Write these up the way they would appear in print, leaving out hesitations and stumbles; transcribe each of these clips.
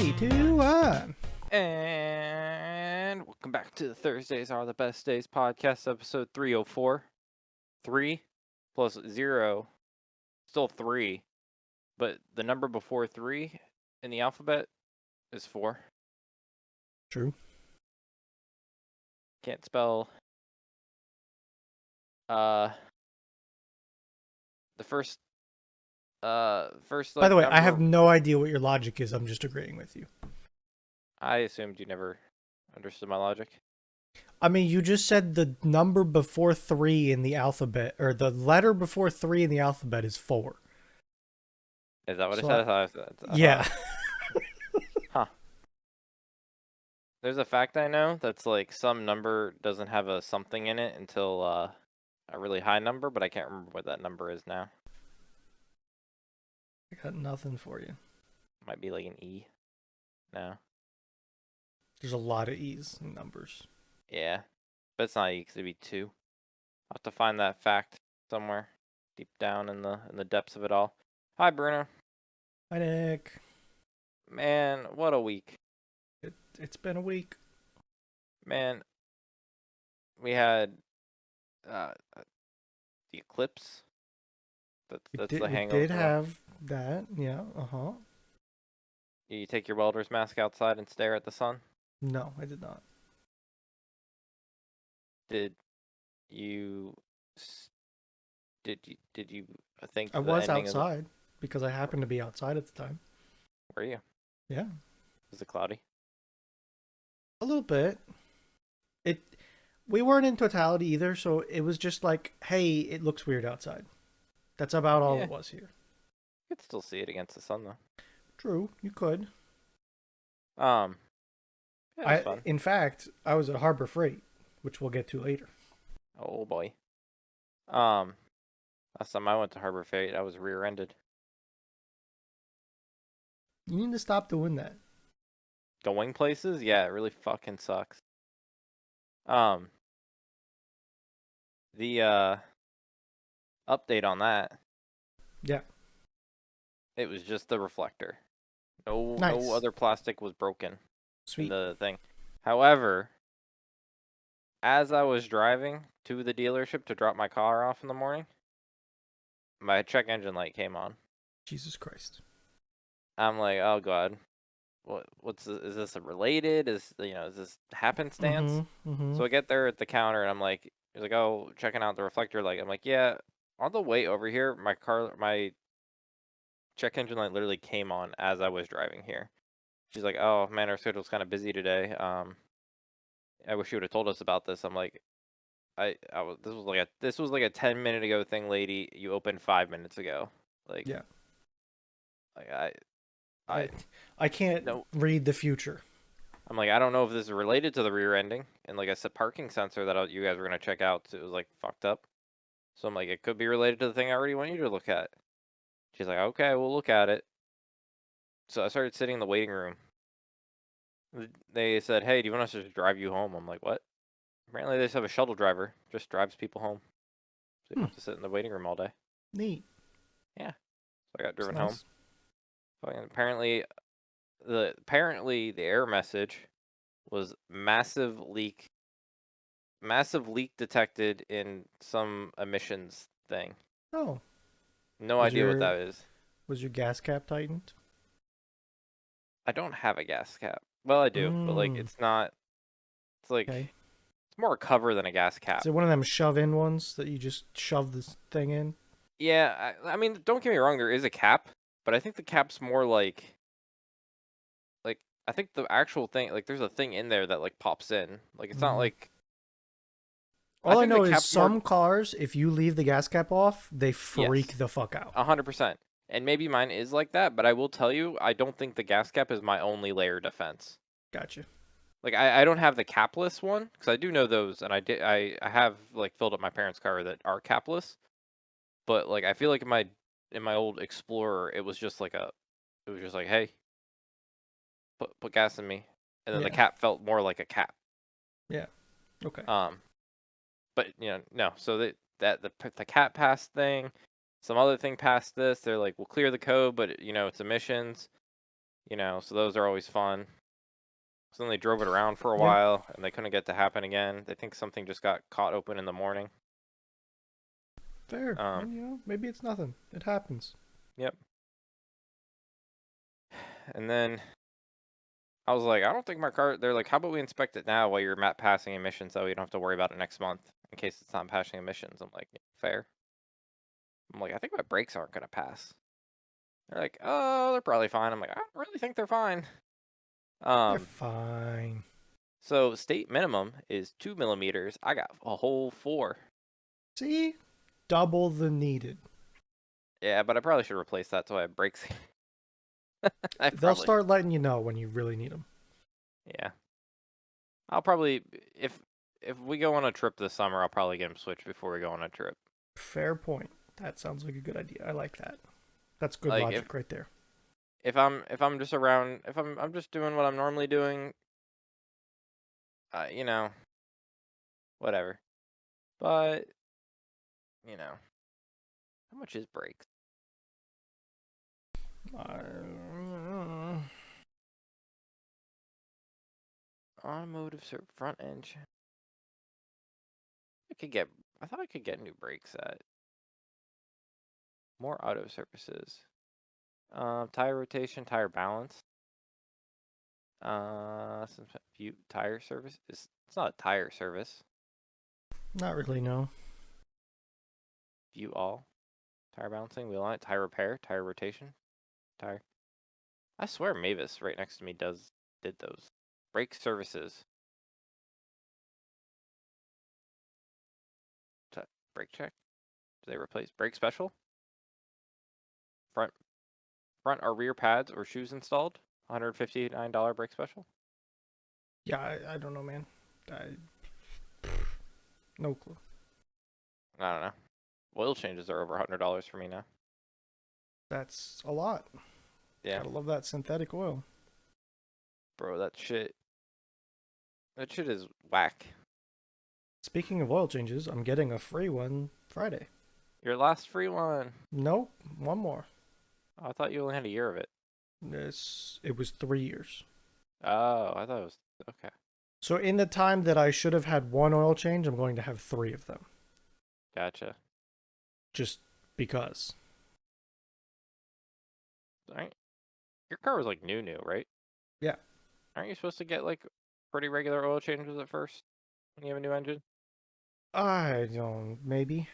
Three, two, one. And welcome back to the Thursdays Are the Best Days podcast, episode 304. 3 plus 0, still 3, but the number before 3 in the alphabet is 4. True. Can't spell the first By the way, I have number. no idea what your logic is. I'm just agreeing with you. I assumed you never understood my logic. I mean, you just said the number before 3 in the alphabet, or the letter before 3 in the alphabet is 4. Is that what So I said? I thought I yeah. thought, huh. There's a fact I know that's like some number doesn't have a something in it until a really high number, but I can't remember what that number is now. I got nothing for you. Might be like an E. No. There's a lot of E's in numbers. Yeah. But it's not E because it'd be 2. I'll have to find that fact somewhere deep down in the depths of it all. Hi, Bruno. Hi, Nick. Man, what a week. It's been a week. Man, we had uh, the eclipse. That's the We hangover. did have that. Yeah. Uh-huh. You take your welder's mask outside and stare at the sun. No, I did not. Did you did you think I the was ending of outside because I happened to be outside at the time. were you? Yeah. Was it cloudy? A little bit. We weren't in totality either, so it was just like, hey, it looks weird outside. That's about all Yeah. it was here. You could still see it against the sun though. True, you could. Yeah, it was fun. In fact, I was at Harbor Freight, which we'll get to later. Oh boy. Last time I went to Harbor Freight, I was rear-ended. You need to stop doing that. Going places? Yeah, it really fucking sucks. The update on that, Yeah. it was just the reflector. No Nice. other plastic was broken in Sweet. the thing. However, as I was driving to the dealership to drop my car off in the morning, my check engine light came on. Jesus Christ. I'm like, oh god, what's this? Is this related? Is this happenstance? Mm-hmm. So I get there at the counter and I'm like, he's like, oh, checking out the reflector light. I'm like, yeah. On the way over here, my check engine light literally came on as I was driving here. She's like, oh man, our schedule's kind of busy today. I wish you would have told us about this. I'm like, this was like a 10-minute ago thing, lady. You opened 5 minutes ago. Like, Yeah. like I can't read the future. I'm like, I don't know if this is related to the rear ending, and like I said, parking sensor that you guys were gonna check out, it was like fucked up. So I'm like, it could be related to the thing I already want you to look at. She's like, okay, we'll look at it. So I started sitting in the waiting room. They said, hey, do you want us to just drive you home? I'm like, what? Apparently they just have a shuttle driver, just drives people home. So you don't have to sit in the waiting room all day. Neat. Yeah. So I got driven Nice. home. And apparently the error message was massive leak detected in some emissions thing. Oh. No idea what that is. Was your gas cap tightened? I don't have a gas cap. Well, I do, but like it's not. It's like it's more a cover than a gas cap. Is it one of them shove-in ones that you just shove this thing in? Yeah, I mean, don't get me wrong. There is a cap, but I think the cap's more like I think the actual thing, like there's a thing in there that like pops in. Like it's not like. All I think know the is cap's some more... cars, if you leave the gas cap off, they freak Yes, the fuck out. 100%. And maybe mine is like that, but I will tell you, I don't think the gas cap is my only layer defense. Gotcha. Like I don't have the capless one because I do know those, and I have like filled up my parents' car that are capless. But like I feel like in my old Explorer, it was just like hey, put gas in me, and then the cap felt more like a cap. Yeah. Okay. But no. So the cap pass thing, some other thing passed this. They're like, we'll clear the code, but it's emissions. You know, so those are always fun. So then they drove it around for a Yeah, while, and they couldn't get to happen again. They think something just got caught open in the morning. fair. And maybe it's nothing. It happens. Yep. And then I was like, I don't think my car. They're like, how about we inspect it now while you're map passing emissions, so you don't have to worry about it next month in case it's not passing emissions. I'm like, fair. I'm like, I think my brakes aren't gonna pass. They're like, oh, they're probably fine. I'm like, I don't really think they're fine. They're Um, fine. so state minimum is 2 millimeters. I got a whole 4. See? Double the needed. Yeah, but I probably should replace that so I have brakes. I They'll probably, start letting you know when you really need them. yeah. I'll probably if we go on a trip this summer, I'll probably get them switched before we go on a trip. Fair point. That sounds like a good idea. I like that. That's good Like if logic right there. if I'm just around, if I'm just doing what I'm normally doing, you know, whatever. But you know, how much is brakes? Uh, Automotive front end. I could get. I thought I could get new brakes at more auto services. Tire rotation, tire balance. Some view tire service. It's not a tire service. not really, no. View all. Tire balancing, wheel on it, tire repair, tire rotation, tire. I swear Mavis right next to me did those. Brake services. Brake check. Do they replace brake special? Front front or rear pads or shoes installed? $159 brake special? Yeah, I don't know, man. No clue. I don't know. Oil changes are over $100 for me now. That's a lot. Yeah. Gotta love that synthetic oil. Bro, that shit is whack. Speaking of oil changes, I'm getting a free one Friday. Your last free one. Nope, one more. Oh, I thought you only had a year of it. It was 3 years. Oh, I thought it was okay. So in the time that I should have had one oil change, I'm going to have three of them. Gotcha. Just because. Alright. Your car was like new, right? Yeah. Aren't you supposed to get like pretty regular oil changes at first when you have a new engine? I don't, maybe.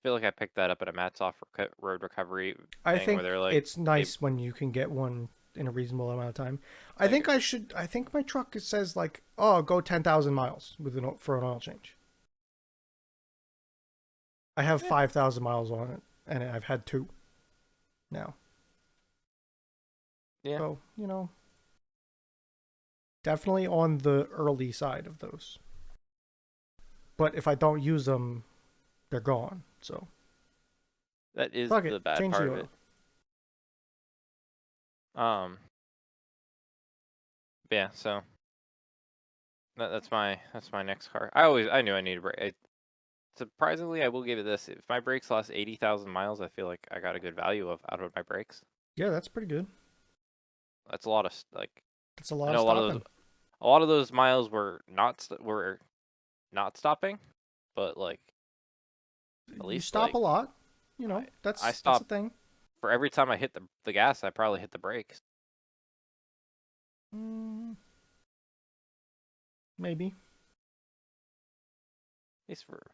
I feel like I picked that up at a Matt's off road recovery I thing where think they're like, it's they nice when you can get one in a reasonable amount of time. like, I think my truck says like, oh, go 10,000 miles for an oil change. I have yeah, 5,000 miles on it, and I've had two now. yeah, So, definitely on the early side of those. But if I don't use them, they're gone. So, that is fuck it, the bad change part the of oil. it. Um, yeah, so that's my next car. I knew I needed a brake. Surprisingly, I will give it this. If my brakes lost 80,000 miles, I feel like I got a good value out of my brakes. Yeah, that's pretty good. That's a lot of like That's a I lot of know stopping. a lot of those miles were not stopping, but like at You least stop a like lot. I I That's a stopped thing. for every time I hit the gas, I probably hit the brakes. Mm, maybe. At least for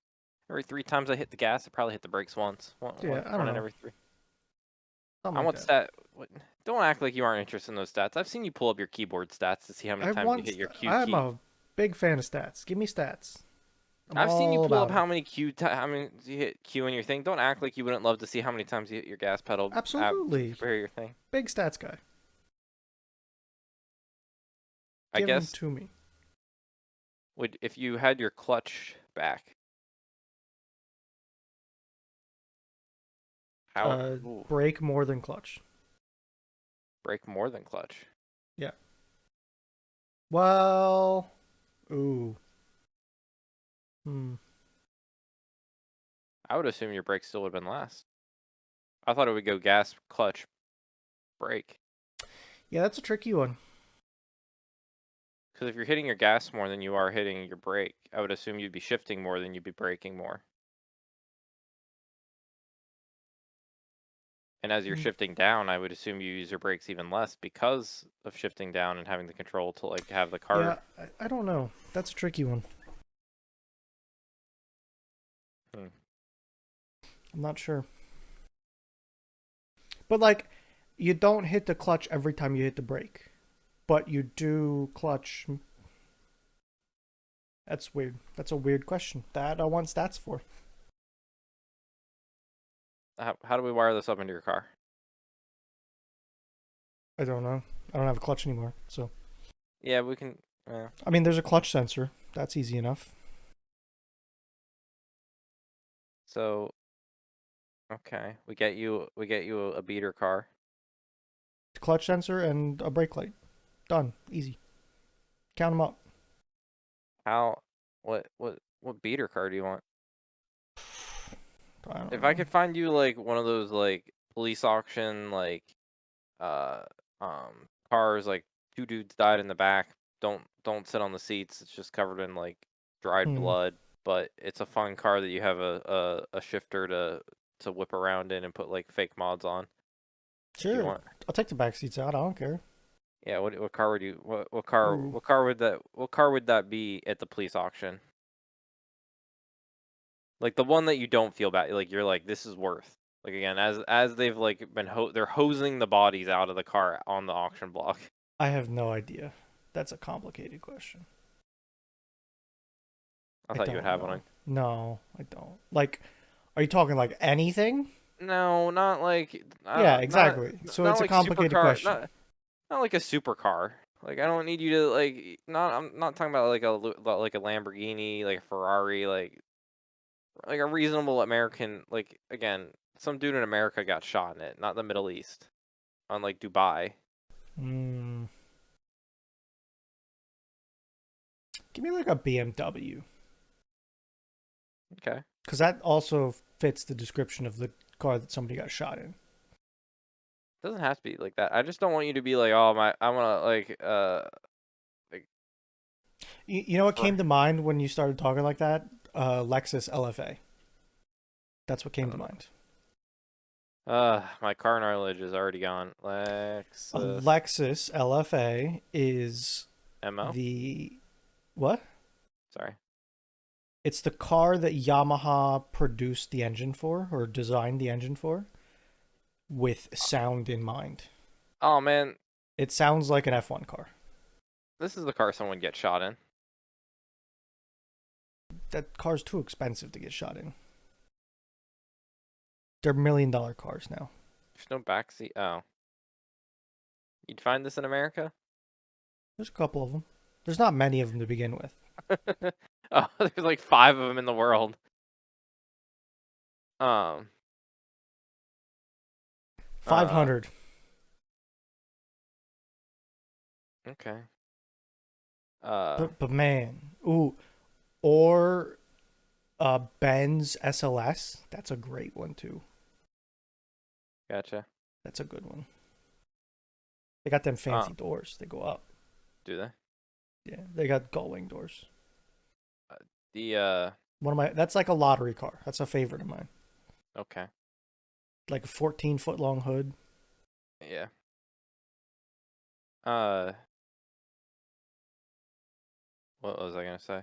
every 3 times I hit the gas, I probably hit the brakes once. Yeah, I don't One in know. every 3. Something I like want that. stat. What, don't act like you aren't interested in those stats. I've seen you pull up your keyboard stats to see how many times you hit your Q I'm key. a big fan of stats. Give me stats. I'm I've seen you all pull up about them. how many how many you hit Q in your thing. Don't act like you wouldn't love to see how many times you hit your gas pedal to Absolutely. compare your thing. Big stats guy. I Give them guess to me. would if you had your clutch back, how ooh, Brake more than clutch. brake more than clutch. Yeah. Well, ooh. Hmm. I would assume your brake still would have been last. I thought it would go gas, clutch, brake. Yeah, that's a tricky one. Because if you're hitting your gas more than you are hitting your brake, I would assume you'd be shifting more than you'd be braking more. And as you're Hmm. shifting down, I would assume you use your brakes even less because of shifting down and having the control to like have the Yeah, car. I don't know. That's a tricky one. Hmm. I'm not sure. But like, you don't hit the clutch every time you hit the brake, but you do clutch. That's weird. That's a weird question. That I want stats for. How do we wire this up into your car? I don't know. I don't have a clutch anymore. So, Yeah, we can. I mean, there's a clutch sensor. That's easy enough. So okay, we get you a beater car. Clutch sensor and a brake light. Done. Easy. Count them up. How? What beater car do you want? I don't If I know. could find you like one of those like police auction like uh cars like two dudes died in the back. Don't sit on the seats. It's just covered in like dried Hmm. blood, but it's a fun car that you have a shifter to whip around in and put like fake mods on if you Sure. want. I'll take the back seats out. I don't care. Yeah, what car would you what car Ooh. what car would that be at the police auction? Like the one that you don't feel bad, like you're like this is worth. Like again, as they've like they're hosing the bodies out of the car on the auction block. I have no idea. That's a complicated question. I I thought you would don't have one. know. No, I don't. Like, are you talking like anything? No, not like Yeah, not exactly. So not it's a like complicated supercar, question. not like a supercar. Like I don't need you to like not. I'm not talking about like like a Lamborghini, like a Ferrari, like a reasonable American. Like again, some dude in America got shot in it, not the Middle East, on like Dubai. Mm, give me like a BMW, Okay, because that also fits the description of the car that somebody got shot in. doesn't have to be like that. I just don't want you to be like, oh my, I want to like You know what for came to mind when you started talking like that? Lexus LFA. That's what I came to don't know. mind. My car knowledge is already gone. A Lexus Lexus LFA is MO. the what? Sorry. It's the car that Yamaha produced the engine for or designed the engine for with sound in mind. Oh man, It sounds like an F1 car. this is the car someone gets shot in. That car's too expensive to get shot in. They're $1 million cars now. There's no backseat. Oh, you'd find this in America? There's a couple of them. There's not many of them to begin with. Oh, there's like five of them in the world. Um. Uh. 500. Okay. Uh. But man, ooh, or Benz SLS. That's a great one too. Gotcha. That's a good one. They got them Uh. fancy doors. They go up. Do they? Yeah, they got gullwing doors. Uh, the. One of my that's like a lottery car. That's a favorite of mine. Okay. Like a 14-foot long hood. Yeah. Uh. What was I gonna say?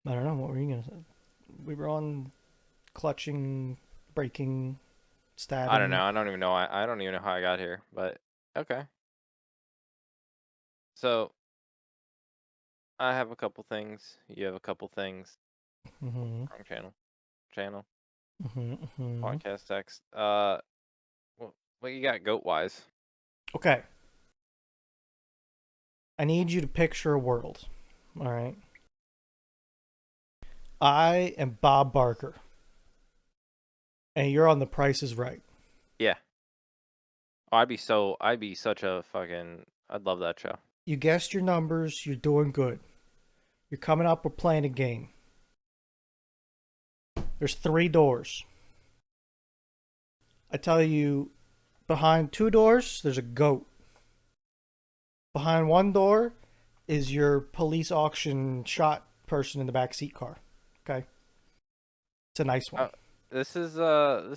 I don't know what were you gonna say. We were on clutching, braking, I don't statting. know. I don't even know. I don't even know how I got here. But okay. So I have a couple things. You have a couple things. Mm-hmm. Wrong channel. Channel. Mm-hmm. Mm-hmm. Podcast text. What you got goat wise? Okay. I need you to picture a world. All right. I am Bob Barker, and you're on The Price is Right. Yeah. Oh, I'd be such a fucking. I'd love that show. You guessed your numbers. You're doing good. You're coming up. We're playing a game. There's 3 doors. I tell you Behind two doors, there's a goat. Behind one door is your police auction shot person in the back seat car. Okay, it's a nice one. Uh, this is. Are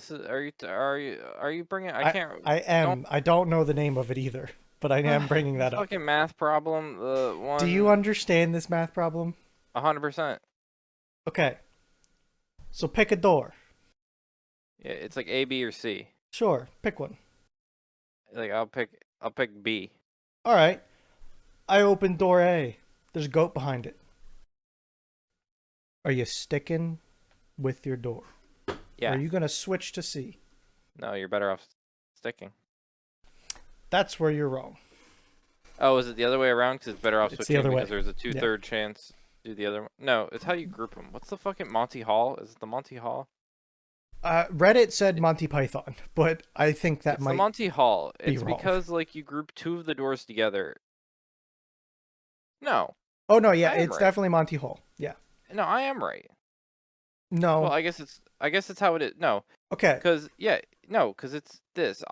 you bringing? I I can't. I Don't. am. I don't know the name of it either, but I am bringing The that up. fucking math problem. The Do you one. understand this math problem? 100%. Okay, so pick a door. Yeah, it's like A, B, or C. Sure, pick one. Like I'll pick B. All right, I open door A. There's a goat behind it. Are you sticking with your door? Or are Yeah. you gonna switch to C? No, you're better off sticking. That's where you're wrong. Oh, is it the other way around? Because it's better off It's the switching other because way. there's a Yeah. two-third chance to do the other one. No, it's how you group them. What's the fucking Monty Hall? Is it the Monty Hall? Reddit said Monty Python, but I think that It's the might Monty Hall. be It's wrong. because like you group two of the doors together. No, Oh no, yeah, I am it's right. definitely Monty Hall. Yeah. No, I am right. Well, No. I guess it's how it is. No, Okay. because yeah, no, because it's this.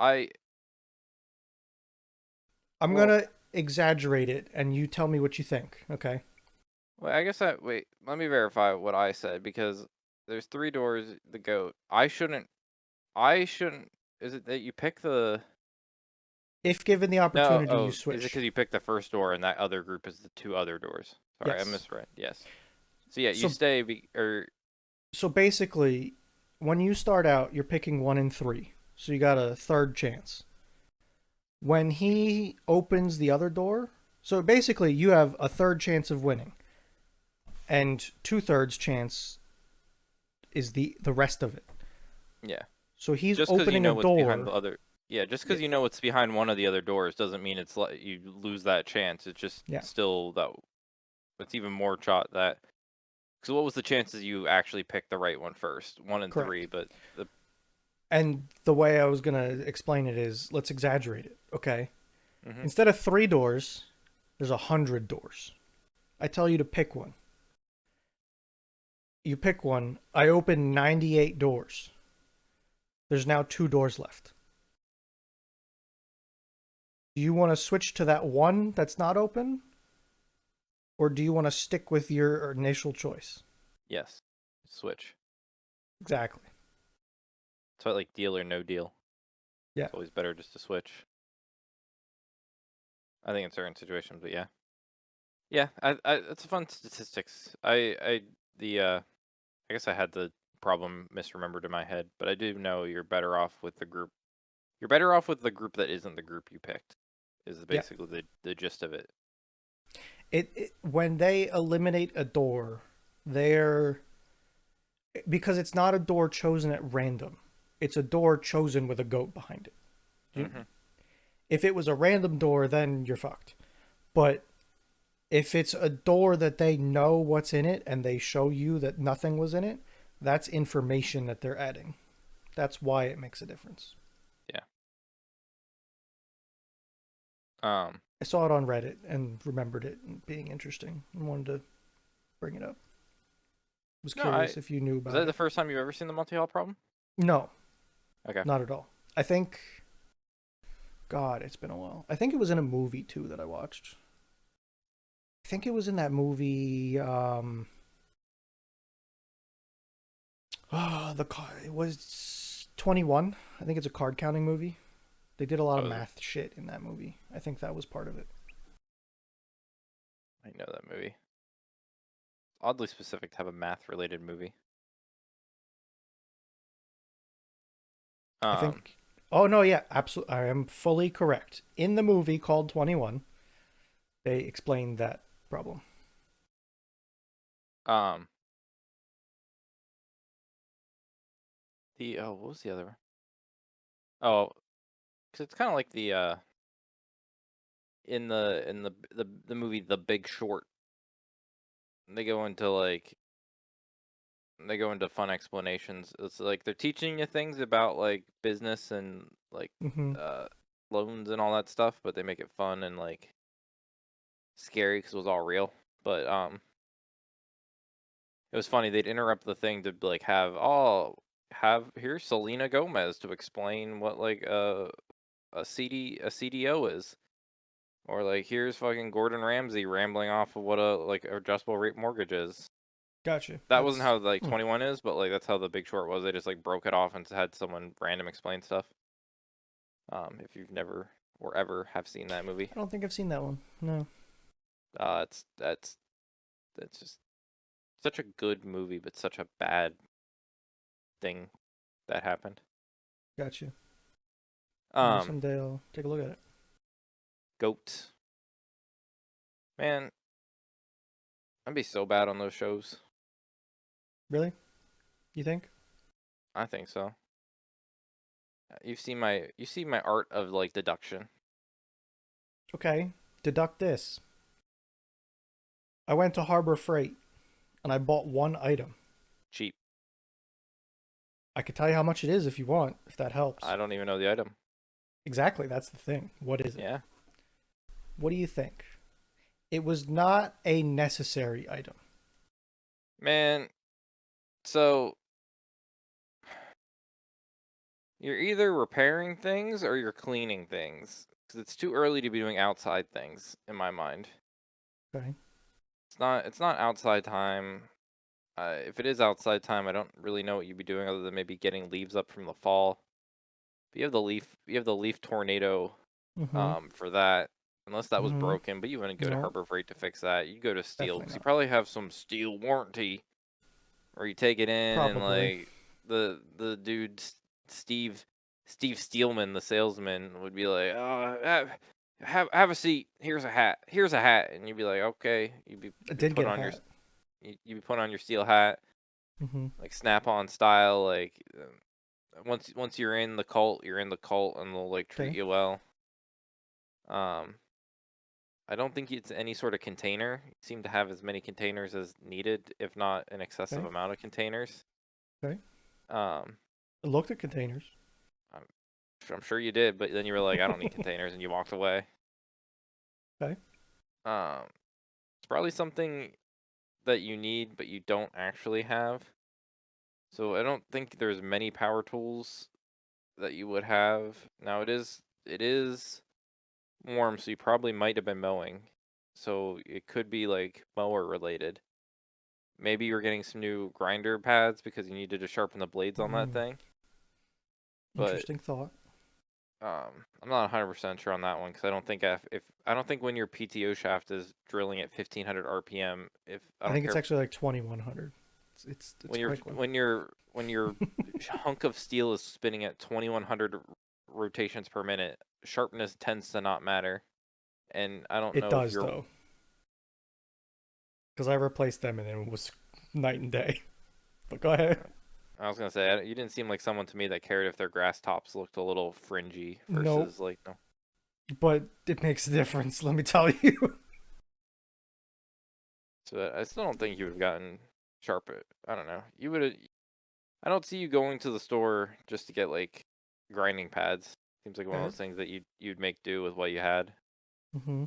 I'm Well, gonna exaggerate it, and you tell me what you think. Okay. wait, I guess I wait. Let me verify what I said because there's three doors. The goat. I shouldn't. I shouldn't. Is it that you pick the? If given the No. opportunity, you Oh, is it switch. because you pick the first door and that other group is the two other doors? Sorry, I Yes. misread. Yes. So yeah, you So stay or so basically, when you start out, you're picking one in three, so you got a third chance. When he opens the other door, so basically you have a third chance of winning, and two-thirds chance is the rest of it. yeah. So he's Just because you opening a know what's behind the door. other. Yeah, just Yeah. because you know what's behind one of the other doors doesn't mean it's like you lose that chance. It's just Yeah. still that it's even more shot that. So what was the chances you actually picked the right one first? One in three, Correct. but the And the way I was gonna explain it is, let's exaggerate it. Okay. hmm Instead of three doors, there's 100 doors. I tell you to pick one. You pick one. I open 98 doors. There's now two doors left. Do you want to switch to that one that's not open? Or do you want to stick with your initial choice? yes, switch. Exactly. So like deal or no deal. Yeah. It's always better just to switch. I think in certain situations, but yeah. Yeah, it's a fun statistics. I guess I had the problem misremembered in my head, but I do know you're better off with the group. You're better off with the group that isn't the group you picked. Is Yeah. basically the gist of it. It when they eliminate a door, they're because it's not a door chosen at random. It's a door chosen with a goat behind it. hmm If it was a random door, then you're fucked. But if it's a door that they know what's in it and they show you that nothing was in it, that's information that they're adding. That's why it makes a difference. Yeah. Um. I saw it on Reddit and remembered it being interesting and wanted to bring it up. Was No, I curious if you knew was about that the it. first time you've ever seen the multi-hall problem? No, Okay. not at all. I think, God, it's been a while. I think it was in a movie too that I watched. I think it was in that movie. It was 21. I think it's a card counting movie. They did a lot of Oh, math shit in that movie. I think that was part of it. I know that movie. Oddly specific to have a math-related movie. I Um. think. Oh no, yeah, absolutely. I am fully correct. In the movie called 21, they explained that problem. Um. The what was the other one? Oh, because it's kind of like the in the movie The Big Short. They go into like they go into fun explanations. It's like they're teaching you things about like business and like Mm-hmm. uh loans and all that stuff, but they make it fun and like scary because it was all real. But it was funny. They'd interrupt the thing to like have here's Selena Gomez to explain what like a CDO is, or like here's fucking Gordon Ramsay rambling off of what a like adjustable rate mortgage is. Gotcha. That wasn't That's how like 21 is, but like that's how The Big Short was. They just like broke it off and had someone random explain stuff. If you've never or ever have seen that movie, I don't think I've seen that one. No. it's that's just such a good movie, but such a bad thing that happened. Gotcha. Maybe Um, someday I'll take a look at it. Goat, man, I'd be so bad on those shows. Really? You think? I think so. You see my art of like deduction. Okay. Deduct this. I went to Harbor Freight and I bought one item. Cheap. I could tell you how much it is if you want, if that I helps. don't even know the item. Exactly, that's the thing. What is it? Yeah, What do you think? It was not a necessary item. man. So you're either repairing things or you're cleaning things. Because it's too early to be doing outside things, in my mind. Okay. It's not outside time. If it is outside time, I don't really know what you'd be doing other than maybe getting leaves up from the fall. But you have the leaf tornado, Mm-hmm. for that. Unless that was Mm-hmm. broken, but you wouldn't go to No, Harbor Freight to fix that. You go to Steel definitely because you not. probably have some steel warranty, or you take it in and Probably. like the dude Steve Steelman, the salesman, would be like, "Oh, have a seat. Here's a hat. Here's a hat," and you'd be like, "Okay." I Be did put get a on your hat. you'd be put on your steel hat, Mm-hmm. like Snap-on style. Like once you're in the cult, you're in the cult, and they'll like treat Okay. you well. Um, I don't think it's any sort of container. You seem to have as many containers as needed, if not an excessive Okay. amount of containers. Okay. Um, I looked at containers. I'm, I'm sure you did, but then you were like, I don't need containers, and you walked away. Okay. Um, it's probably something that you need, but you don't actually have. So I don't think there's many power tools that you would have. Now it is warm, so you probably might have been mowing. So it could be like mower related. Maybe you're getting some new grinder pads because you needed to sharpen the blades on that Mm, thing. But interesting thought. I'm not 100% sure on that one because I don't think if I don't think when your PTO shaft is drilling at 1500 RPM, if I I don't think it's care actually like 2100. It's a quick one. when your hunk of steel is spinning at 2100 rotations per minute, sharpness tends to not matter. And I don't It know if does you're though, because I replaced them and it was night and day. But go ahead. I was gonna say you didn't seem like someone to me that cared if their grass tops looked a little fringy Nope. versus like no. But it makes a difference. Let me tell you. So I still don't think you would have gotten sharp. I don't know. You would have. I don't see you going to the store just to get like grinding pads. Seems like one of Okay. those things that you'd make do with what you had. Mm-hmm.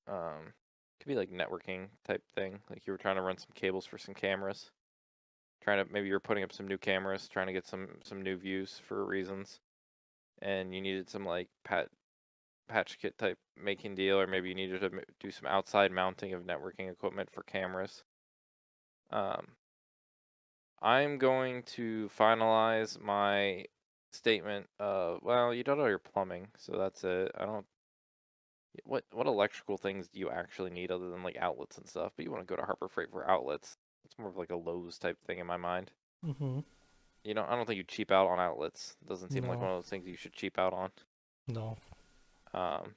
Could be like networking type thing. Like you were trying to run some cables for some cameras. Trying to maybe you were putting up some new cameras, trying to get some new views for reasons, and you needed some like patch kit type making deal, or maybe you needed to do some outside mounting of networking equipment for cameras. Um, I'm going to finalize my statement of, well, you did all your plumbing, so that's it. I don't. What electrical things do you actually need other than like outlets and stuff? But you want to go to Harbor Freight for outlets. It's more of like a Lowe's type thing in my mind. Mm-hmm. I don't think you cheap out on outlets. Doesn't seem like No. one of those things you should cheap out on. No. Um,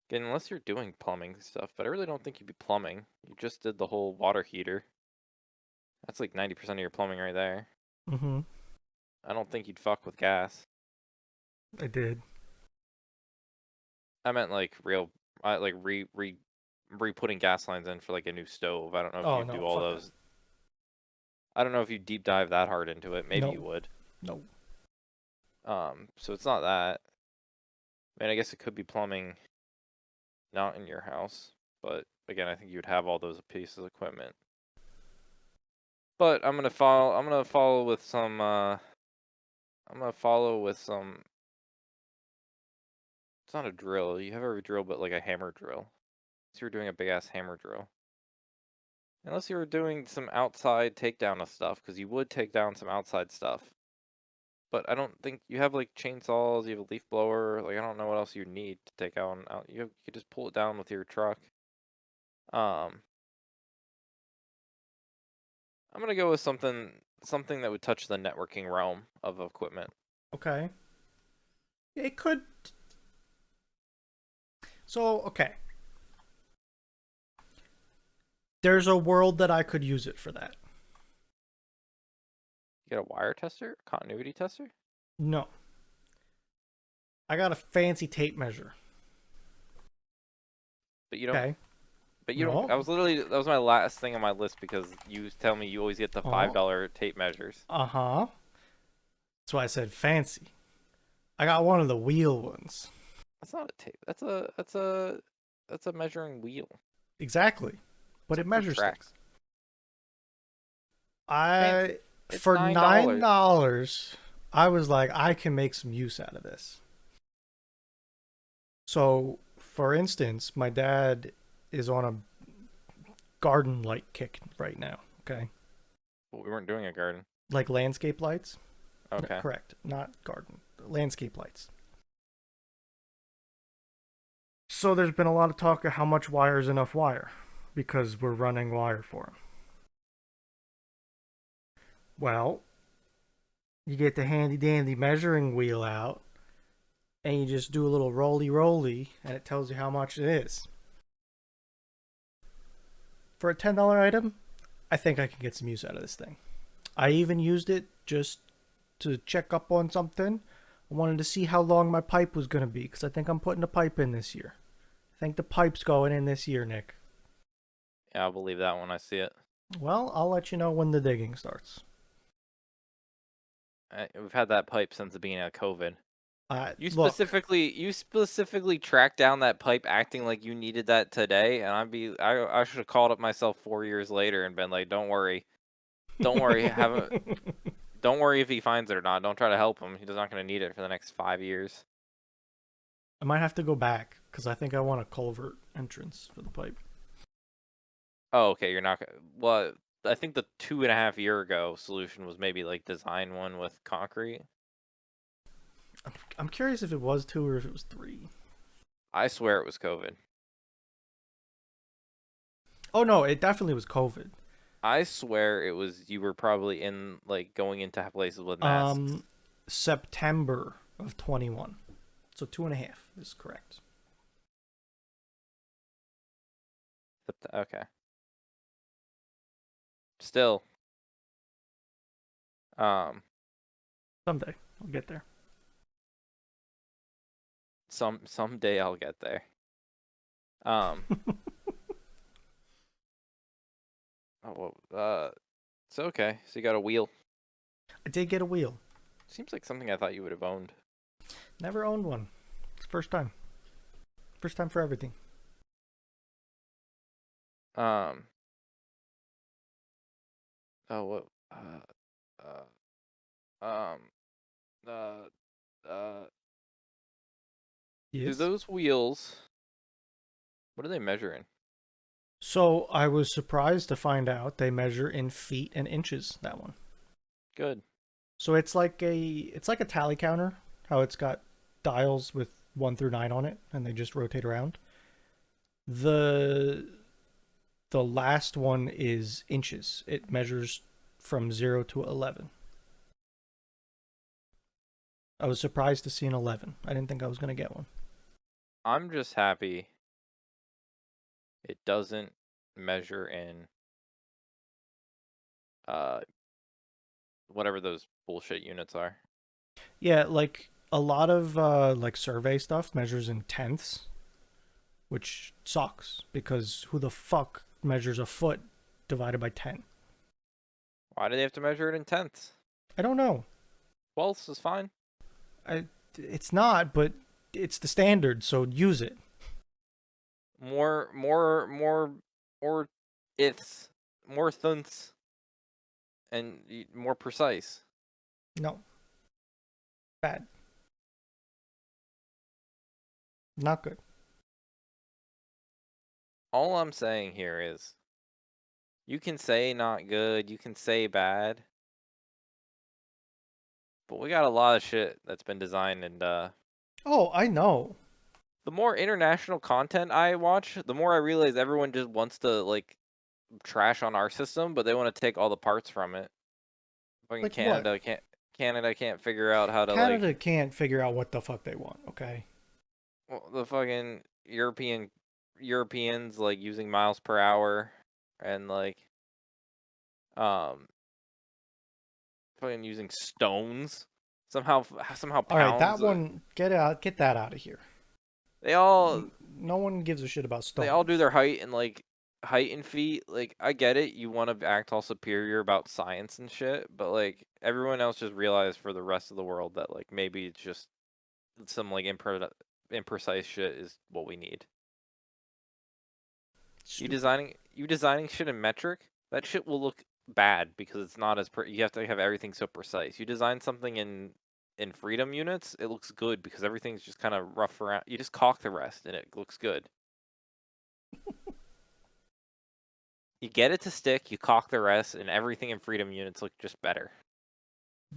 Again, unless you're doing plumbing stuff, but I really don't think you'd be plumbing. You just did the whole water heater. That's like 90% of your plumbing right there. Mm-hmm. I don't think you'd fuck with gas. I did. I meant like like re putting gas lines in for like a new stove. I don't know if Oh you do no. all Fuck that. those. I don't know if you deep dive that hard into it. Maybe you No. would. No. So it's not that. I mean, I guess it could be plumbing not in your house, but again, I think you would have all those pieces of equipment. But I'm gonna follow with some It's not a drill. You have a drill, but like a hammer drill. So you're doing a big ass hammer drill. Unless you were doing some outside takedown of stuff, because you would take down some outside stuff. But I don't think you have like chainsaws. You have a leaf blower. Like I don't know what else you need to take out. You could just pull it down with your truck. Um, I'm gonna go with something that would touch the networking realm of equipment. Okay. It could. So, okay. There's a world that I could use it for that. You get a wire tester, continuity tester. No. I got a fancy tape measure. But you don't. Okay. But you don't. No. I was literally that was my last thing on my list because you tell me you always get the Oh. $5 tape measures. Uh-huh. That's why I said fancy. I got one of the wheel ones. That's not a tape. That's a measuring wheel. Exactly. But It's it like for measures tracks. things. Fancy. I It's for $9. $9, I was like, I can make some use out of this. So, for instance, my dad is on a garden light kick right now. Okay. Well, we weren't doing a garden. Like landscape lights. No, Okay. correct. Not garden. Landscape lights. So there's been a lot of talk of how much wire is enough wire because we're running wire for him. Well, you get the handy dandy measuring wheel out and you just do a little roly roly and it tells you how much it is. For a $10 item, I think I can get some use out of this thing. I even used it just to check up on something. I wanted to see how long my pipe was going to be because I think I'm putting a pipe in this year. I think the pipe's going in this year, Nick. Yeah, I'll believe that when I see it. Well, I'll let you know when the digging starts. We've had that pipe since the beginning of COVID. You Look, specifically tracked down that pipe, acting like you needed that today, and I should have called up myself 4 years later and been like, don't worry, don't worry if he finds it or not. Don't try to help him. He's not going to need it for the next 5 years. I might have to go back because I think I want a culvert entrance for the pipe. Oh, okay. You're not. Well, I think the 2.5 year ago solution was maybe like design one with concrete. I'm curious if it was 2 or if it was 3. I swear it was COVID. Oh no, it definitely was COVID. I swear it was. You were probably in like going into places with masks. September of 21. So 2.5 is correct. Okay. Still. Someday I'll get there. Someday I'll get there. Um. Oh well. So okay. So you got a wheel. I did get a wheel. Seems like something I thought you would have owned. Never owned one. It's first time. First time for everything. Um. Oh what? Um. Uh. Do Yes. those wheels? What do they measure in? So I was surprised to find out they measure in feet and inches, that one. Good. So it's like a tally counter, how it's got dials with 1 through 9 on it and they just rotate around. The the last one is inches. It measures from 0 to 11. I was surprised to see an 11. I didn't think I was going to get one. I'm just happy it doesn't measure in uh whatever those bullshit units are. Yeah, like a lot of like survey stuff measures in tenths, which sucks because who the fuck measures a foot divided by 10? Why do they have to measure it in tenths? I don't know. Twelfths is fine. It's not, but it's the standard, so use it. More ifs, more thunts, and more precise. No. Bad. Not good. All I'm saying here is you can say not good, you can say bad, but we got a lot of shit that's been designed and Oh, I know. the more international content I watch, the more I realize everyone just wants to like trash on our system, but they want to take all the parts from it. Fucking Like what? Canada can't figure out how to like Canada can't figure out what the fuck they want, okay? well, the fucking Europeans like using miles per hour and like um fucking using stones somehow All right, that pounds. one, get that out of here. They all No one gives a shit about they all do stones. their height and feet. Like I get it, you want to act all superior about science and shit, but like everyone else just realized for the rest of the world that like maybe it's just some like imprecise shit is what we need. Stupid. You designing shit in metric, that shit will look bad because it's not as you have to have everything so precise. You design something in freedom units, it looks good because everything's just kind of rough around. You just caulk the rest and it looks good. You get it to stick, you caulk the rest, and everything in freedom units look just better.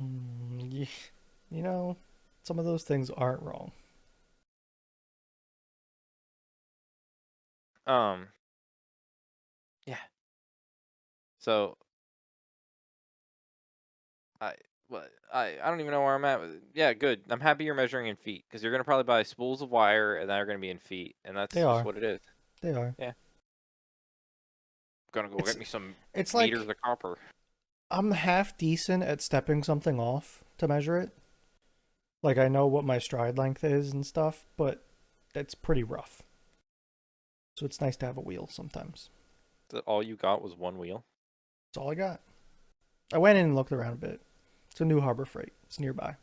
Mm, you know, some of those things aren't wrong. Um, yeah. So I I don't even know where I'm at. Yeah, good. I'm happy you're measuring in feet because you're gonna probably buy spools of wire and they're gonna be in feet, and They that's just are. what it is. They are. Yeah, gonna go It's get me some it's meters like of copper. I'm half decent at stepping something off to measure it. Like I know what my stride length is and stuff, but that's pretty rough. So it's nice to have a wheel sometimes. So all you got was one wheel. That's all I got. I went in and looked around a bit. It's a new Harbor Freight. It's nearby.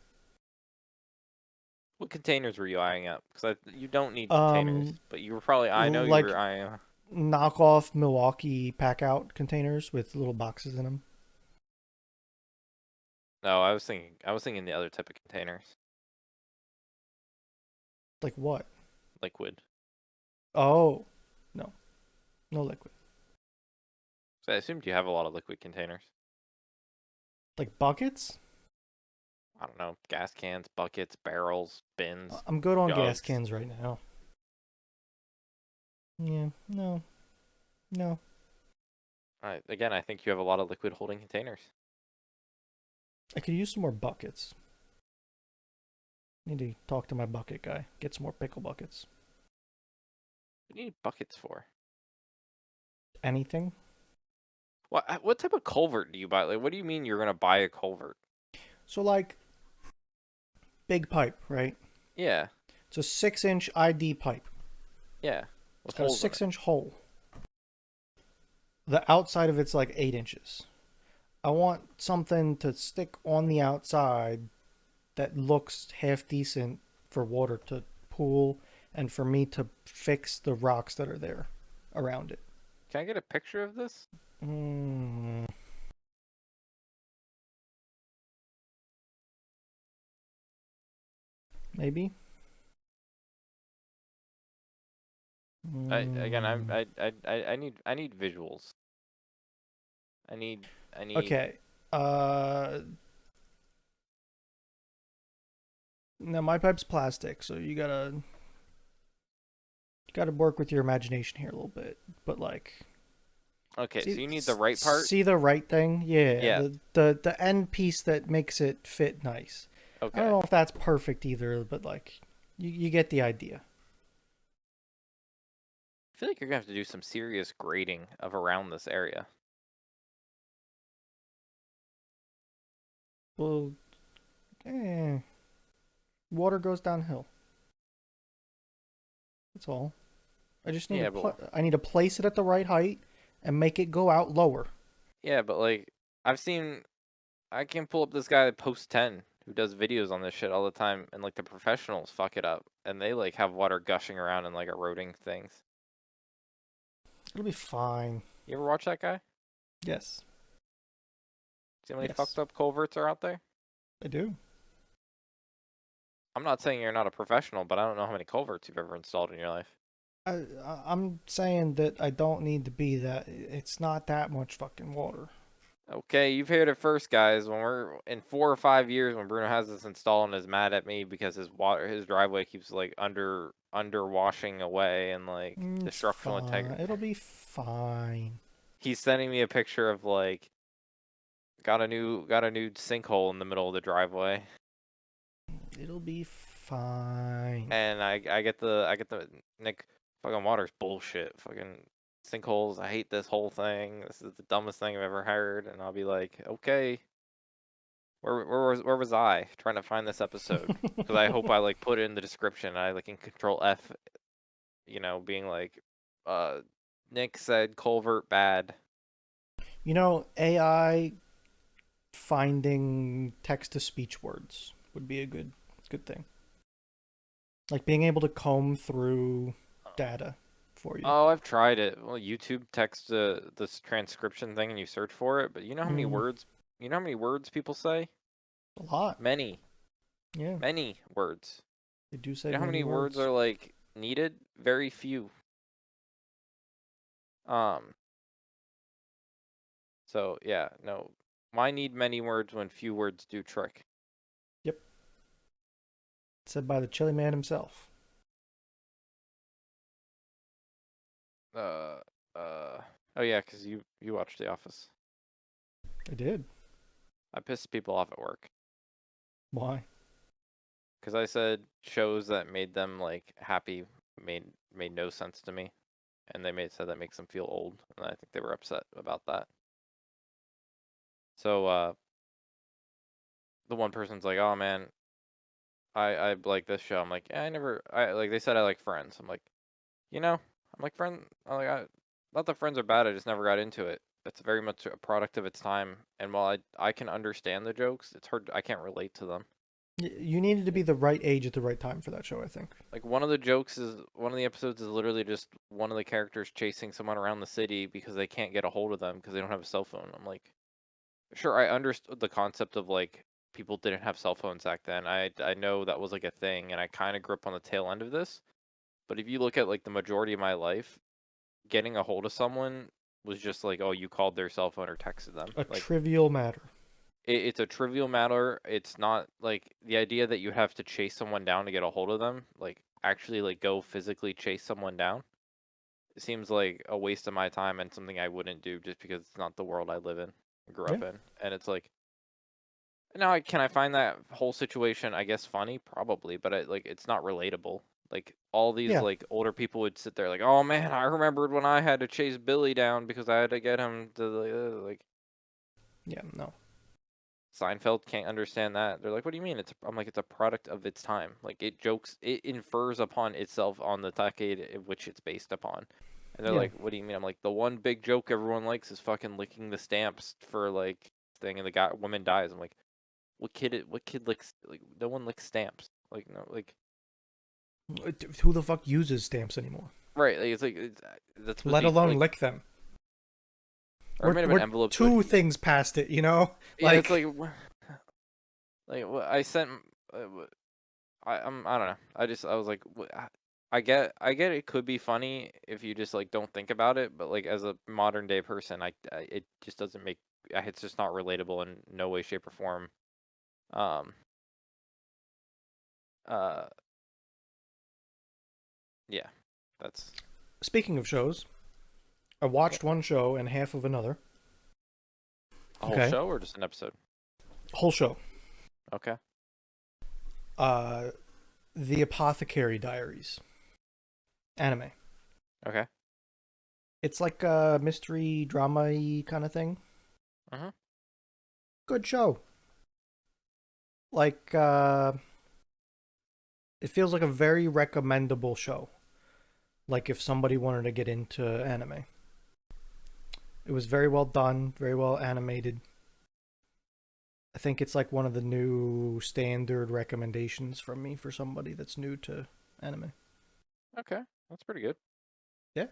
What containers were you eyeing up? Because you don't need containers, Um, but you were probably I know you were like eyeing. knockoff Milwaukee pack out containers with little boxes in them. No, I was thinking the other type of containers, Like what? liquid. Oh, no, no liquid. So I assumed you have a lot of liquid containers. Like buckets? I don't know, gas cans, buckets, barrels, bins, I'm good on gas jugs. cans right now. Yeah, no, no. Again, I think you have a lot of liquid holding containers. I could use some more buckets. Need to talk to my bucket guy. Get some more pickle buckets. What do you need buckets for? Anything? What type of culvert do you buy? Like, what do you mean you're gonna buy a culvert? So like big pipe, right? Yeah, It's a 6-inch ID pipe. yeah, It's with got a holes in it. 6-inch hole. The outside of it's like 8 inches. I want something to stick on the outside that looks half decent for water to pool and for me to fix the rocks that are there around it. Can I get a picture of this? Mm, maybe. Again, Mm, I need visuals. I need I need okay. Uh, Now my pipe's plastic, so you gotta work with your imagination here a little bit. But like, Okay, so see you need the right part. see the right thing? Yeah, Yeah. the end piece that makes it fit nice. I don't Okay. know if that's perfect either, but like, you get the idea. I feel like you're gonna have to do some serious grading of around this area. Well, eh, water goes downhill. That's all. Yeah, but I need to place it at the right height and make it go out lower. like I've seen I can pull up this guy post 10 who does videos on this shit all the time and like the professionals fuck it up and they like have water gushing around and like eroding things. It'll be fine. You ever watch that guy? Yes, See how many yes, fucked up culverts are out there? I do. I'm not saying you're not a professional, but I don't know how many culverts you've ever installed in your life. I'm saying that I don't need to be that. It's not that much fucking water. Okay, you've heard it first, guys. When we're in 4 or 5 years, when Bruno has this installed and is mad at me because his driveway keeps like under washing away and like the It's structural fine. integrity. It'll be fine. He's sending me a picture of like got a new sinkhole in the middle of the driveway, It'll be fine. and I get the Nick, fucking water's bullshit. Fucking sinkholes. I hate this whole thing. This is the dumbest thing I've ever heard. And I'll be like, okay, where was I trying to find this episode? Because I hope I like put it in the description. I like can control F, being like, uh, Nick said culvert bad. AI finding text to speech words would be a good thing. Like being able to comb through data for you. Oh, I've tried it. Well, YouTube text this transcription thing and you search for it, but Mm, you know how many words people say? a lot. Many, Yeah. many words. They do You say know how many many words words. are like needed? Very few. Um, so yeah, no. Why need many words when few words do trick? Yep. Said by the chili man himself. Uh, oh yeah, 'cause you watched The Office. I did. I pissed people off at work Why? because I said shows that made them like happy made no sense to me, and they made said that makes them feel old, and I think they were upset about that. So the one person's like, "Oh man, I like this show." I'm like, "Yeah, I like." They said I like Friends. I'm like, I'm like friend. I'm like, not that Friends are bad. I just never got into it. It's very much a product of its time, and while I can understand the jokes, it's hard. I can't relate to them. You needed to be the right age at the right time for that show, I think. Like one of the episodes is literally just one of the characters chasing someone around the city because they can't get a hold of them because they don't have a cell phone. I'm like, sure, I understood the concept of like people didn't have cell phones back then. I know that was like a thing, and I kind of grew up on the tail end of this. But if you look at like the majority of my life, getting a hold of someone was just like, oh, you called their cell phone or texted them. A Like trivial matter. it's a trivial matter. It's not like the idea that you have to chase someone down to get a hold of them, like actually like go physically chase someone down. It seems like a waste of my time and something I wouldn't do just because it's not the world I live in, grew Yeah. up in. And it's like now can I find that whole situation I guess funny? Probably, but it's not relatable. Like all these Yeah. like older people would sit there like, "Oh man, I remembered when I had to chase Billy down because I had to get him to the like Yeah. No. Seinfeld can't understand that. They're like, "What do you mean?" I'm like, "It's a product of its time. Like it infers upon itself on the decade in which it's based upon." And they're Yeah. like, "What do you mean?" I'm like, "The one big joke everyone likes is fucking licking the stamps for like thing, and the guy woman dies." I'm like, What kid licks like no one licks stamps. Like no, like Who the fuck uses stamps anymore? right? That's supposed Let to be alone like, lick them. or it might have been We're envelopes, but two things past it, you know? yeah, it's Like, like I sent. I don't know. I was like, I get it could be funny if you just like don't think about it, but like as a modern day person, it just doesn't make. It's just not relatable in no way, shape, or form. Um. Uh. Yeah. That's speaking of shows, I yeah. watched one show and half of another. A whole Okay. show or just an episode? Whole show. Okay. Uh, The Apothecary Diaries. Anime. Okay. It's like a mystery drama kind of thing. Uh-huh. Good show. Like, it feels like a very recommendable show. Like if somebody wanted to get into anime. It was very well done, very well animated. I think it's like one of the new standard recommendations from me for somebody that's new to anime. Okay. That's pretty good. Yeah.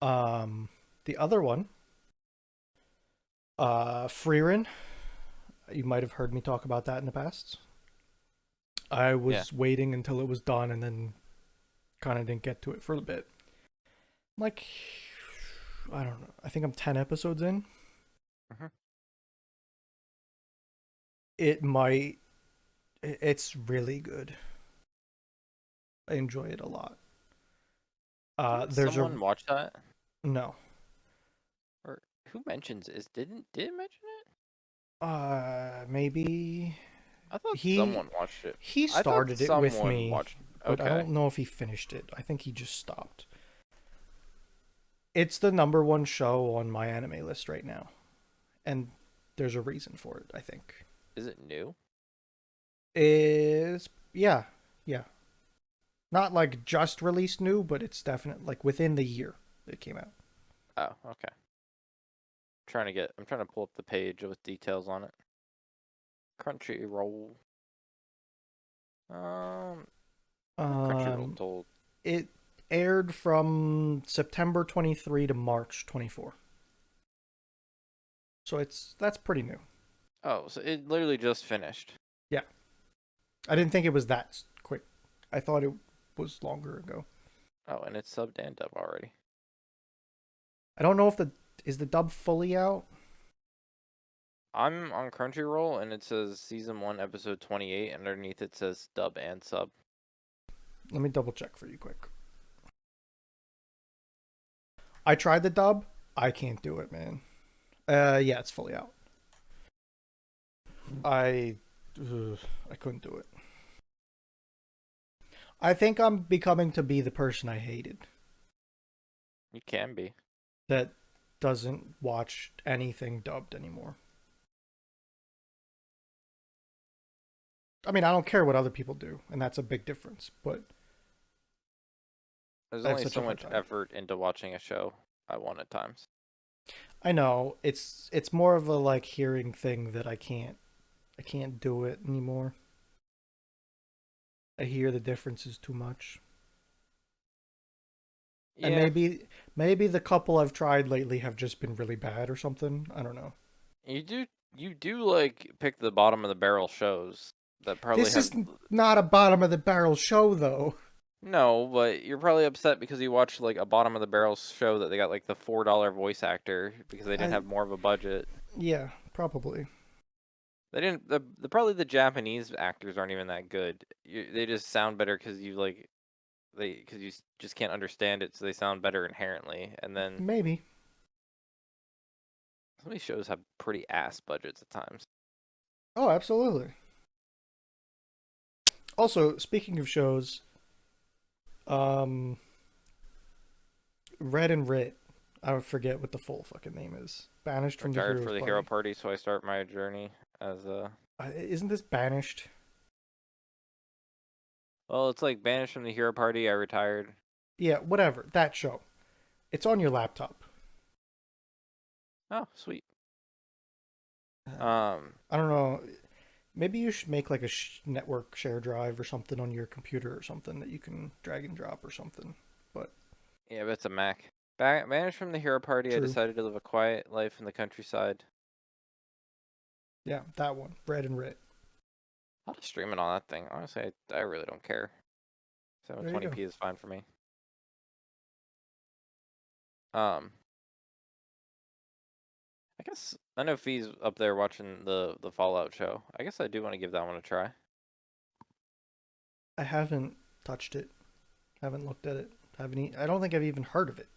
The other one, Freerin. You might have heard me talk about that in the past. I Yeah. was waiting until it was done and then kind of didn't get to it for a bit. Like, I don't know. I think I'm 10 episodes in. Hmm. It might. It's really good. I enjoy it a lot. Didn't There's a. someone watch that? No. Or who mentions is did it mention it? Maybe. I thought He someone watched it. he I thought started it with someone me, watched. but I Okay. don't know if he finished it. I think he just stopped. It's the number one show on my anime list right now, and there's a reason for it. I think Is it new? is yeah, yeah. Not like just released new, but it's definitely like within the year it came out. Oh, okay. I'm trying to pull up the page with details on it. Crunchyroll. Um, Crunchyroll Um, told. it aired from September 23 to March 24. So that's pretty new. Oh, so it literally just finished. Yeah. I didn't think it was that quick. I thought it was longer ago. Oh, and it's subbed and dub already. I don't know if the dub fully out. I'm on Crunchyroll and it says season 1 episode 28 and underneath it says dub and sub. Let me double check for you quick. I tried the dub. I can't do it, man. Yeah, it's fully out. I I couldn't do it. I think I'm becoming to be the person I hated You can be. that doesn't watch anything dubbed anymore. I mean, I don't care what other people do, and that's a big difference, but There's I have only such a so hard much time. effort into watching a show at one at times. I know it's more of a like hearing thing that I can't do it anymore. I hear the differences too much. And Yeah, maybe the couple I've tried lately have just been really bad or something. I don't know. you do like pick the bottom of the barrel shows that probably This have is not a bottom of the barrel show though. no, but you're probably upset because you watched like a bottom of the barrel show that they got like the $4 voice actor because they didn't I have more of a budget. yeah, probably. They didn't. Probably the Japanese actors aren't even that good. They just sound better because you just can't understand it, so they sound better inherently. And then Maybe. some of these shows have pretty ass budgets at times. Oh, absolutely. Also, speaking of shows, um Red and Writ. I forget what the full fucking name is. Banished from the Retired Heroes for the hero Party. party, so I start my journey as a. Isn't this Banished? Well, it's like banished from the hero party. I retired. Yeah, whatever. That show. It's on your laptop. Oh, sweet. I don't know. Maybe you should make like a network share drive or something on your computer or something that you can drag and drop or something. But Yeah, but it's a Mac. Banished from the hero party, I true. decided to live a quiet life in the countryside. Yeah, that one. Red and Writ. I'll just stream it on that thing. Honestly, I really don't care. There you go. 720p is fine for me. Um, I guess I know Fee's up there watching the Fallout show. I guess I do want to give that one a try. I haven't touched it. Haven't looked at it. I don't think I've even heard of it.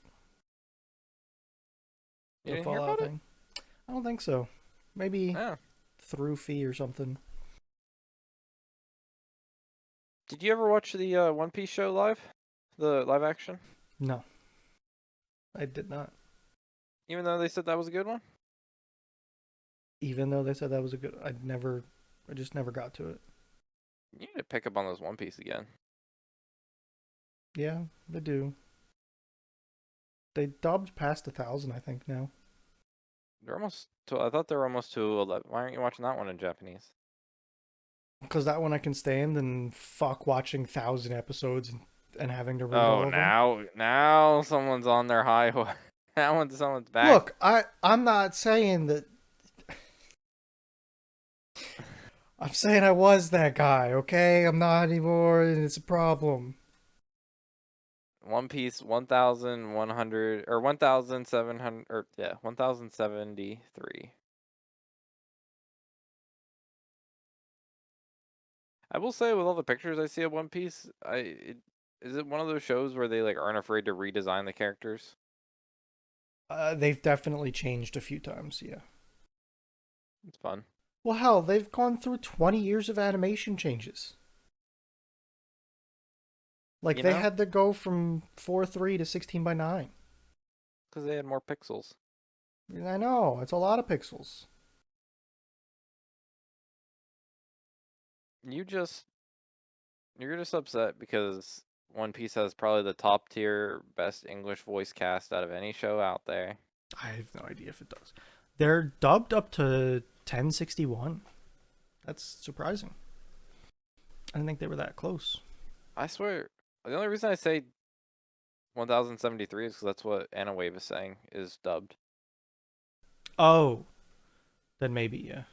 You The didn't hear Fallout about it? thing. I don't think so. Maybe Yeah. through Fee or something. Did you ever watch the One Piece show live? The live action? No, I did not. Even though they said that was a good one? Even though they said that was a good, I just never got to it. You need to pick up on those One Piece again. Yeah, they do. They dubbed past 1,000, I think now. They're almost to, I thought they were almost to 11. Why aren't you watching that one in Japanese? Because that one I can stand, and fuck watching 1,000 episodes and having to read Oh, all of them. now someone's on their high horse. Now someone's back. Look, I'm not saying that. I'm saying I was that guy, okay? I'm not anymore, and it's a problem. One Piece 1100 or 1700 or yeah, 1073. I will say with all the pictures I see of One Piece, is it one of those shows where they like aren't afraid to redesign the characters? They've definitely changed a few times, yeah. It's fun. Well, hell, they've gone through 20 years of animation changes. Like, You they know, had to go from 4:3 to 16 by 9. because they had more pixels. I know, it's a lot of pixels. You just you're just upset because One Piece has probably the top tier best English voice cast out of any show out there. I have no idea if it does. They're dubbed up to 1061. That's surprising. I didn't think they were that close. I swear, the only reason I say 1073 is because that's what Anna Wave is saying is dubbed. Oh, then maybe, yeah.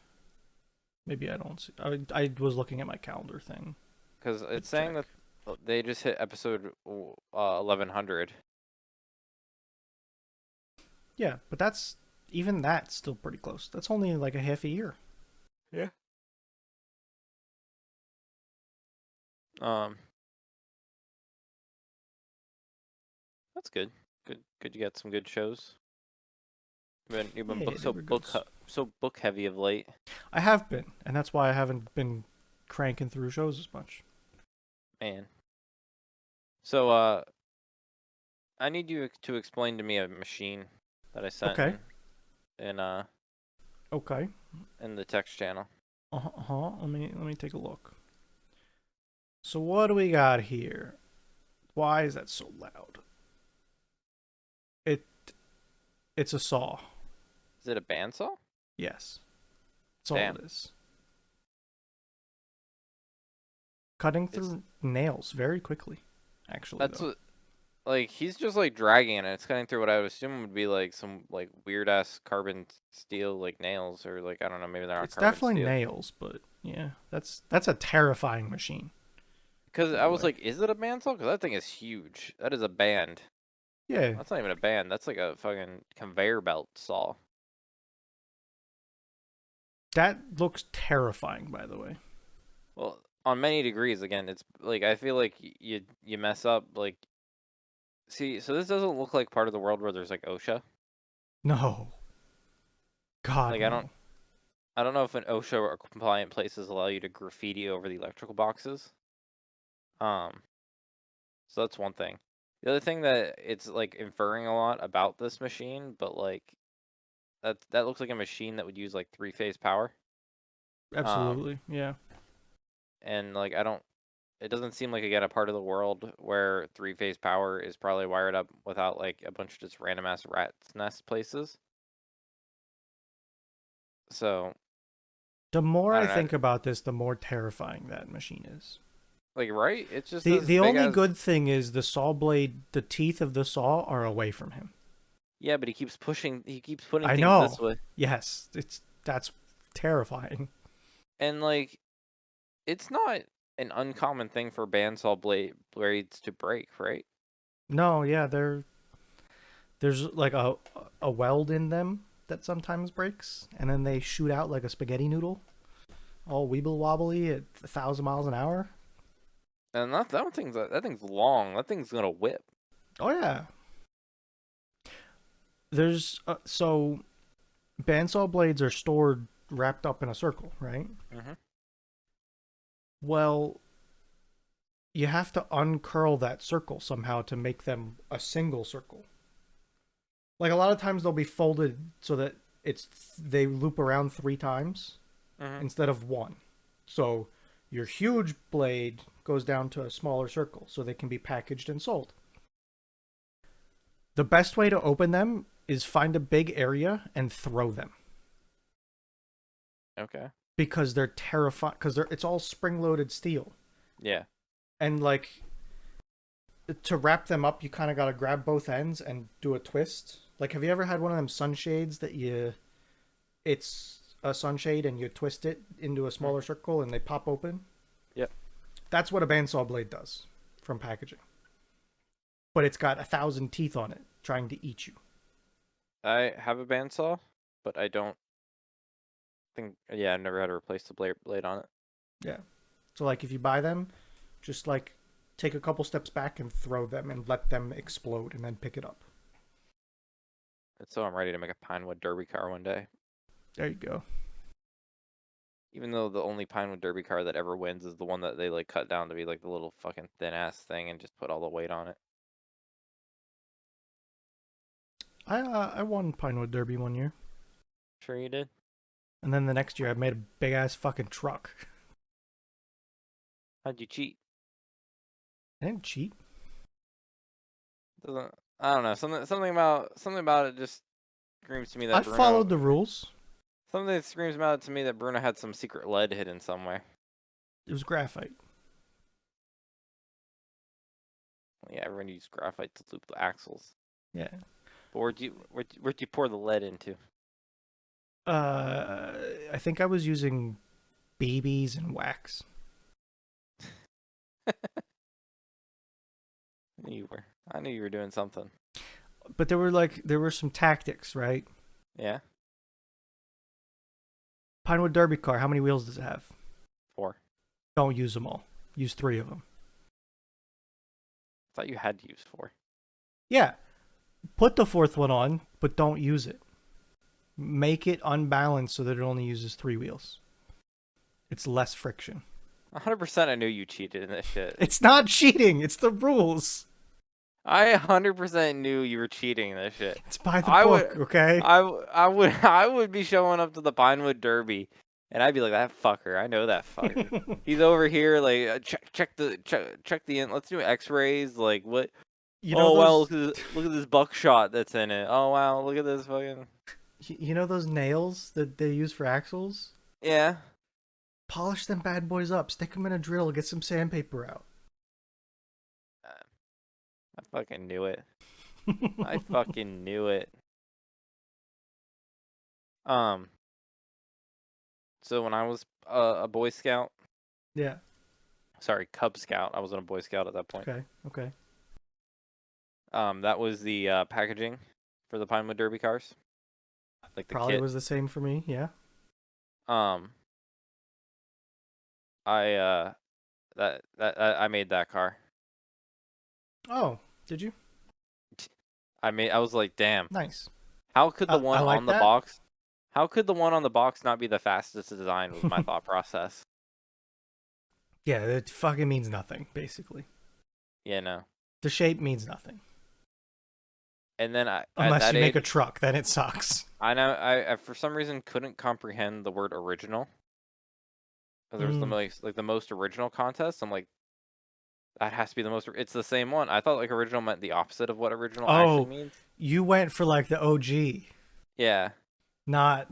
Maybe I don't see. I was looking at my calendar thing Because to it's saying check. that they just hit episode 1100. Yeah, but even that's still pretty close. That's only like a half a year. Yeah. Um, that's good. Good. You got some good shows. You've been Yeah, they were good. so book heavy of late. I have been, and that's why I haven't been cranking through shows as much. Man. So I need you to explain to me a machine that I sent Okay. in Okay. in the text channel. Uh-huh. Let me take a look. So what do we got here? Why is that so loud? It it's a saw. Is it a bandsaw? Yes. That's all Damn. it is. Cutting It's through nails very quickly, actually that's though. what like he's just like dragging it. It's cutting through what I would assume would be like some like weird ass carbon steel like nails or like I don't know, maybe they're not It's carbon definitely steel. nails, but yeah, that's a terrifying machine, Because by I the was way. like, is it a bandsaw? Because that thing is huge. That is a band. Yeah, That's not even a band. That's like a fucking conveyor belt saw. that looks terrifying, by the way. Well, on many degrees. Again, it's like I feel like you mess up. Like, see, so this doesn't look like part of the world where there's like OSHA. No. God Like no. I don't know if an OSHA or compliant places allow you to graffiti over the electrical boxes. Um, so that's one thing. The other thing that it's like inferring a lot about this machine, but like that looks like a machine that would use like three-phase power. Um, Absolutely. Yeah. and like I don't it doesn't seem like again a part of the world where three-phase power is probably wired up without like a bunch of just random ass rat's nest places. So The more I I don't know. think about this, the more terrifying that machine is. Like right? It's just The this the big only ass. good thing is the saw blade, the teeth of the saw are away from him. Yeah, but he keeps pushing. He keeps putting I things this know. way, Yes, that's terrifying. and like it's not an uncommon thing for bandsaw blades to break, right? No, yeah, there's like a weld in them that sometimes breaks, and then they shoot out like a spaghetti noodle, all weeble wobbly at 1,000 miles an hour. And that thing's long. That thing's gonna whip. Oh yeah, there's so bandsaw blades are stored wrapped up in a circle, right? Hmm. Well, you have to uncurl that circle somehow to make them a single circle. Like a lot of times they'll be folded so that it's they loop around 3 times Hmm. instead of one. So your huge blade goes down to a smaller circle so they can be packaged and sold. The best way to open them is find a big area and throw them Okay. because they're terrifying because it's all spring-loaded steel. Yeah. And like to wrap them up, you kind of got to grab both ends and do a twist. Like have you ever had one of them sunshades that you it's a sunshade and you twist it into a smaller Mhm. circle and they pop open. Yep. That's what a bandsaw blade does from packaging. But it's got 1,000 teeth on it trying to eat you. I have a bandsaw, but I don't think. Yeah, I've never had to replace the blade on it. Yeah. So like if you buy them, just like take a couple steps back and throw them and let them explode and then pick it up. So I'm ready to make a Pinewood Derby car one day. There you go. Even though the only Pinewood Derby car that ever wins is the one that they like cut down to be like the little fucking thin ass thing and just put all the weight on it. I won Pinewood Derby one year, Sure you did. and then the next year I made a big ass fucking truck. How'd you cheat? I didn't cheat. Doesn't I don't know. Something about it just screams to me I that followed Bruno. the rules. Something that screams about it to me that Bruno had some secret lead hidden somewhere. It was graphite. Yeah, everyone used graphite to loop the axles. Yeah. But where'd you pour the lead into? I think I was using BBs and wax. I knew you were doing something. But there were some tactics, right? Yeah, Pinewood Derby car, how many wheels does it have? 4. Don't use them all. Use 3 of them. I thought you had to use 4. Yeah. Put the 4th one on, but don't use it. Make it unbalanced so that it only uses 3 wheels. It's less friction. 100% I knew you cheated in this shit. It's not cheating. It's the rules. I 100% knew you were cheating in this shit. It's by the I book, would, okay? I would be showing up to the Pinewood Derby, and I'd be like, that fucker. I know that fucker. He's over here, like, check the let's do X-rays. Like, what? You know Oh wow, those look at this buckshot that's in it. Oh wow, look at this fucking. you know those nails that they use for axles? Yeah. Polish them bad boys up. Stick them in a drill. Get some sandpaper out. I fucking knew it. I fucking knew it. So when I was a Boy Scout, Yeah. sorry, Cub Scout. I wasn't a Boy Scout at that point. Okay. Okay. That was the packaging for the Pinewood Derby cars, like the Probably kit. was the same for me. Yeah. Um, I I made that car. Oh, did you? I was like, damn. Nice. How could the I one like on the that. box? How could the one on the box not be the fastest to design? Was my thought process. Yeah, it fucking means nothing, basically. Yeah, no. The shape means nothing. And then at Unless that you make age, a truck, then it sucks. I know I for some reason couldn't comprehend the word original. 'Cause there was the most original contest. I'm like, that has to be the most. It's the same one. I thought like original meant the opposite of what original actually Oh, means. you went for like the OG, Yeah. not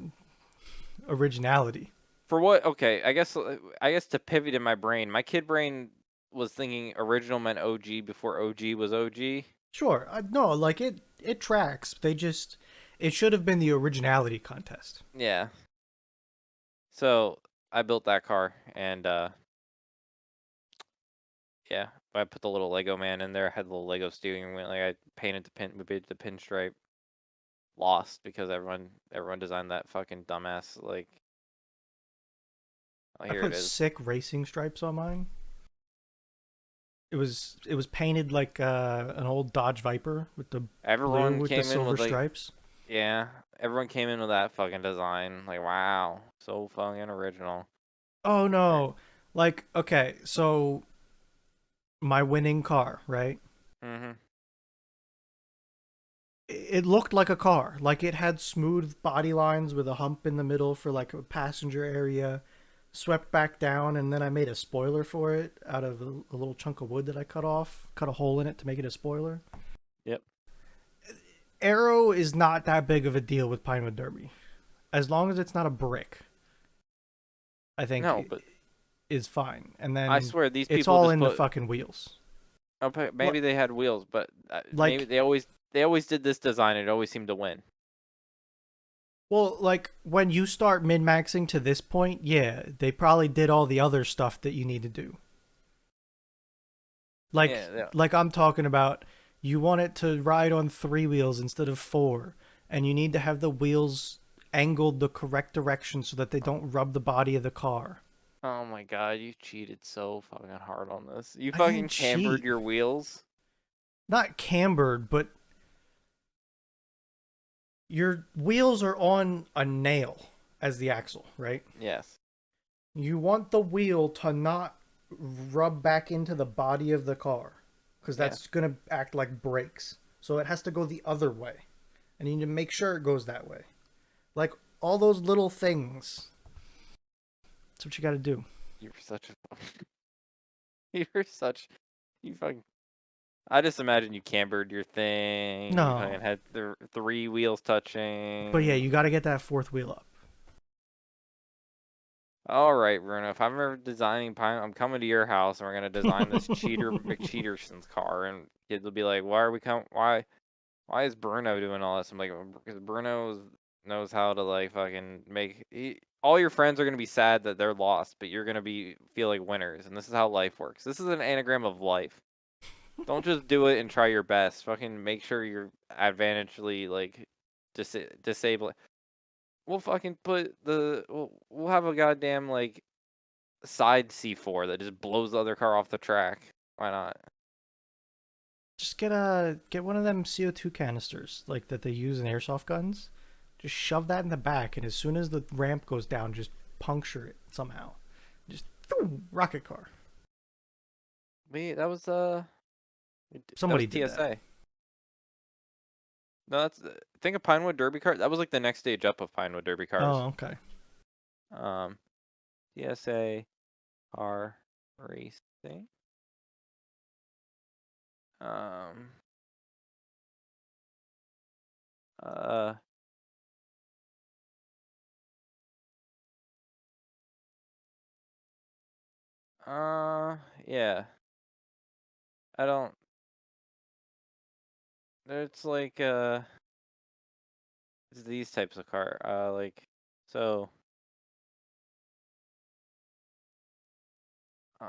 originality. For what? Okay, I guess to pivot in my brain, my kid brain was thinking original meant OG before OG was OG. Sure. No, like it tracks. It should have been the originality contest. Yeah. So I built that car, and yeah, I put the little Lego man in there. I had the little Lego steering wheel. Like I painted we painted the pinstripe. Lost because everyone designed that fucking dumbass like. Oh, I here it put is. sick racing stripes on mine. It was painted like an old Dodge Viper with the blue Everyone with the came in silver with like, stripes. yeah, everyone came in with that fucking design. Like, wow, so fucking original. Oh no. Like, okay, so my winning car, right? Mhm. It looked like a car. Like it had smooth body lines with a hump in the middle for like a passenger area, swept back down, and then I made a spoiler for it out of a little chunk of wood that I cut off, cut a hole in it to make it a spoiler. Yep. Arrow is not that big of a deal with Pinewood Derby. As long as it's not a brick, I think No, but is fine. And I then swear these it's people all just in the put. fucking wheels. Okay, maybe they had wheels, but Like maybe they always did this design. It always seemed to win. Well, like when you start min maxing to this point, yeah, they probably did all the other stuff that you need to do. Yeah, yeah. Like I'm talking about, you want it to ride on three wheels instead of four, and you need to have the wheels angled the correct direction so that they don't rub the body of the car. Oh my god, you cheated so fucking hard on this. You I didn't fucking cambered cheat. your wheels. Not cambered, but your wheels are on a nail as the axle, right? Yes. You want the wheel to not rub back into the body of the car because Yeah. that's going to act like brakes. So it has to go the other way. And you need to make sure it goes that way. Like all those little things. That's what you got to do. You're such a you're such you fucking I just imagine you cambered your thing. You No. fucking had the three wheels But yeah, touching. you got to get that fourth wheel up. All right, Bruno. If I'm ever designing Pine, I'm coming to your house and we're gonna design this cheater McCheaterson's car, and kids will be like, "Why are we come? Why is Bruno doing all this?" I'm like, "Because Bruno knows how to like fucking make. All your friends are gonna be sad that they're lost, but you're gonna feel like winners, and this is how life works. This is an anagram of life. Don't just do it and try your best. Fucking make sure you're advantagely like disable. We'll fucking put we'll have a goddamn like side C4 that just blows the other car off the track. Why not? Just get one of them CO2 canisters like that they use in airsoft guns. Just shove that in the back, and as soon as the ramp goes down, just puncture it somehow. Just rocket car. That was that was Somebody did that. TSA. No, think of Pinewood Derby car. That was like the next stage up of Pinewood Derby cars. Oh, okay. Um, TSA car racing. Um, uh, yeah. I don't. It's like it's these types of car. Like so. Uh,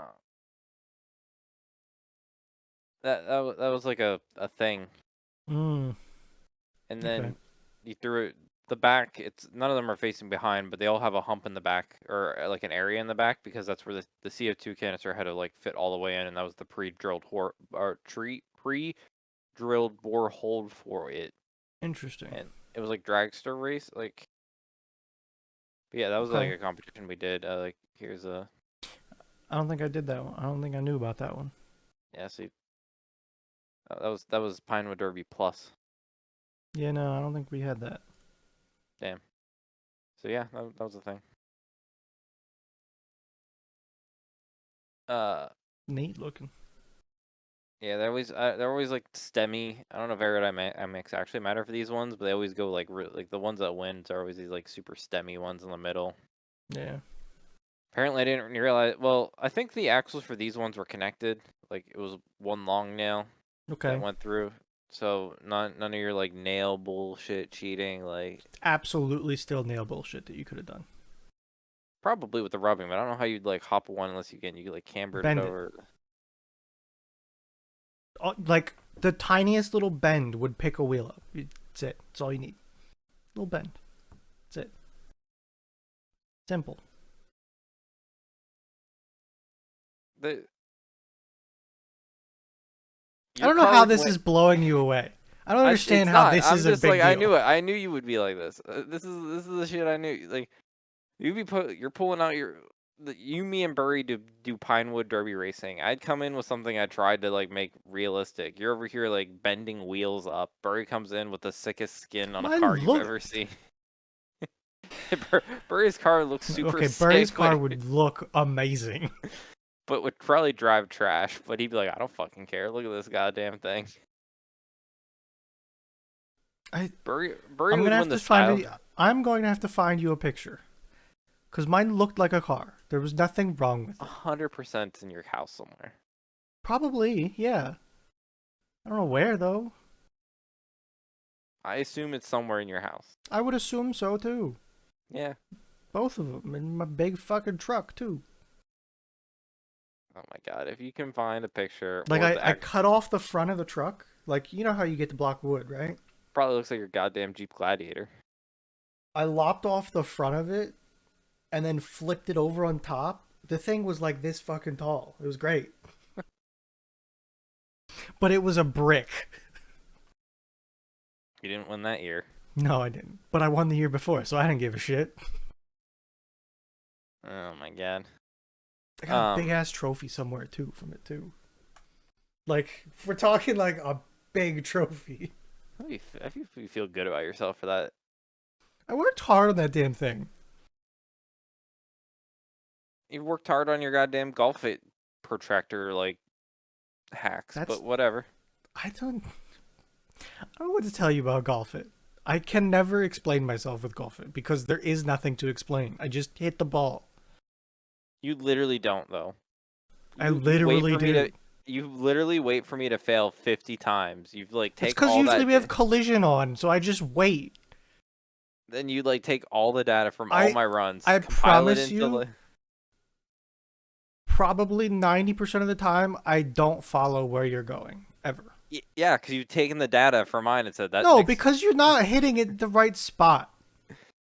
that was like a thing, Mm, and okay. then you threw it the back. It's none of them are facing behind, but they all have a hump in the back or like an area in the back because that's where the CO2 canister had to like fit all the way in, and that was the pre-drilled pre-drilled bore hold for it, Interesting. and it was like dragster race like. But yeah, that was like Okay. a competition we did. Like here's a I don't think I did that one. I don't think I knew about that one. yeah. See, that was Pinewood Derby Plus. Yeah, no, I don't think we had that. Damn. So yeah, that was the thing. Uh, Neat looking. yeah, they're always like STEMmy. I don't know if aerodynamics actually matter for these ones, but they always go like the ones that win are always these like super STEMmy ones in the middle. Yeah. Apparently, I didn't realize. Well, I think the axles for these ones were connected. Like it was one long nail that Okay. went through. So none of your like nail bullshit cheating. Like Absolutely still nail bullshit that you could have done. probably with the rubbing, but I don't know how you'd like hop one unless you like cambered it Bend it. over. Like the tiniest little bend would pick a wheel up. That's it. That's all you need. Little bend. That's it. Simple. The I your don't know car how would this win. is blowing you away. I don't understand It's how not. this I'm is a just big like I deal. knew it. I knew you would be like this. This is the shit I knew. Like you're pulling out you, me, and Burry to do Pinewood Derby racing. I'd come in with something I tried to like make realistic. You're over here like bending wheels up. Burry comes in with the sickest skin on a car Mine you've look ever seen. Burry's car looks super okay. Burry's sick, car would look amazing. but would probably drive trash. But he'd be like, I don't fucking care. Look at this goddamn thing. I Burry I'm would gonna win have the to find style. you. I'm going to have to find you a picture because mine looked like a car. There was nothing wrong with it. 100% in your house somewhere. Probably, yeah. I don't know where though. I assume it's somewhere in your house. I would assume so too. Yeah. Both of them in my big fucking truck too. Oh my god, if you can find a picture Like or the I act, cut off the front of the truck. Like you know how you get the block of wood, right? probably looks like your goddamn Jeep Gladiator. I lopped off the front of it and then flipped it over on top. The thing was like this fucking tall. It was great. But it was a brick. You didn't win that year. No, I didn't. But I won the year before, so I didn't give a shit. Oh my god. I got a big ass trophy somewhere too from it too. Like we're talking like a big trophy. I think you feel good about yourself for that. I worked hard on that damn thing. You worked hard on your goddamn golf it protractor like hacks, That's but whatever. I don't know what to tell you about golf it. I can never explain myself with golf it because there is nothing to explain. I just hit the ball. You literally don't though. I You wait literally for me do. to you literally wait for me to fail 50 times. You've like It's take because all usually that we have collision on, so I just wait. then you like take all the data from all I my runs, I compile it promise into you, probably 90% of the time, I don't follow where you're going ever. yeah, because you've taken the data from mine and said that No, makes, because you're not hitting it the right spot.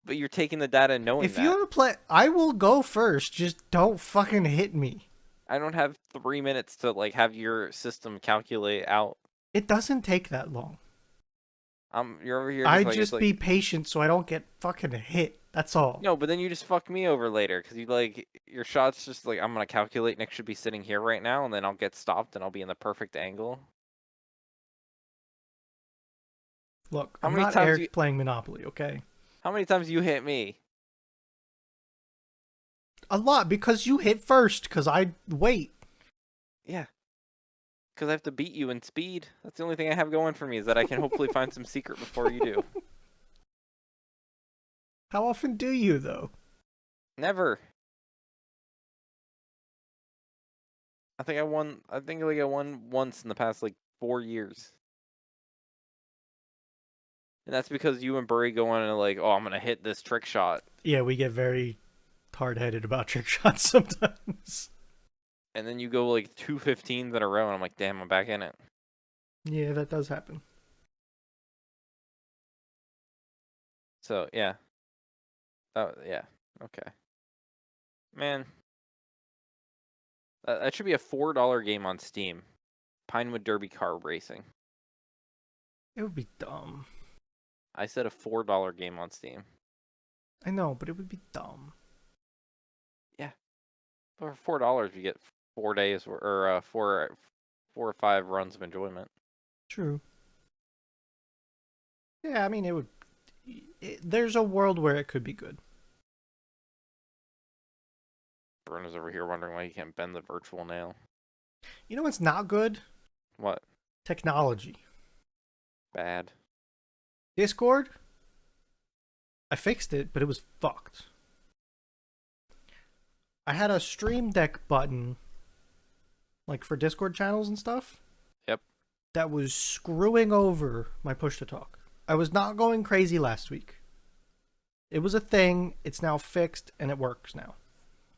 but you're taking the data knowing If you that. want to play, I will go first. Just don't fucking hit me. I don't have 3 minutes to like have your system calculate out. It doesn't take that long. You're over here I just like it's just like be patient so I don't get fucking hit. That's all. no, but then you just fuck me over later because you like your shots just like I'm gonna calculate Nick should be sitting here right now and then I'll get stopped and I'll be in the perfect angle. Look, How I'm many not times you Eric playing Monopoly, okay? how many times you hit me? A lot because you hit first because I wait. Yeah, because I have to beat you in speed. That's the only thing I have going for me is that I can hopefully find some secret before you do. How often do you, though? Never. I think I won. I think like I won once in the past like 4 years, and that's because you and Burry go on and like, oh, I'm gonna hit this trick shot, Yeah, we get very hard-headed about trick shots sometimes. and then you go like 2 15s in a row, and I'm like, damn, I'm back in it. Yeah, that does happen. So yeah, yeah, okay, man. That should be a $4 game on Steam. Pinewood Derby car racing. It would be dumb. I said a $4 game on Steam. I know, but it would be dumb. Yeah, for $4 you get 4 days or 4 or 5 runs of enjoyment. True. Yeah, I mean, there's a world where it could be good. Bruno's over here wondering why he can't bend the virtual nail. You know what's not good? What? Technology. Bad. Discord? I fixed it, but it was fucked. I had a Stream Deck button, like for Discord channels and stuff. Yep. That was screwing over my push to talk. I was not going crazy last week. It was a thing. It's now fixed and it works now.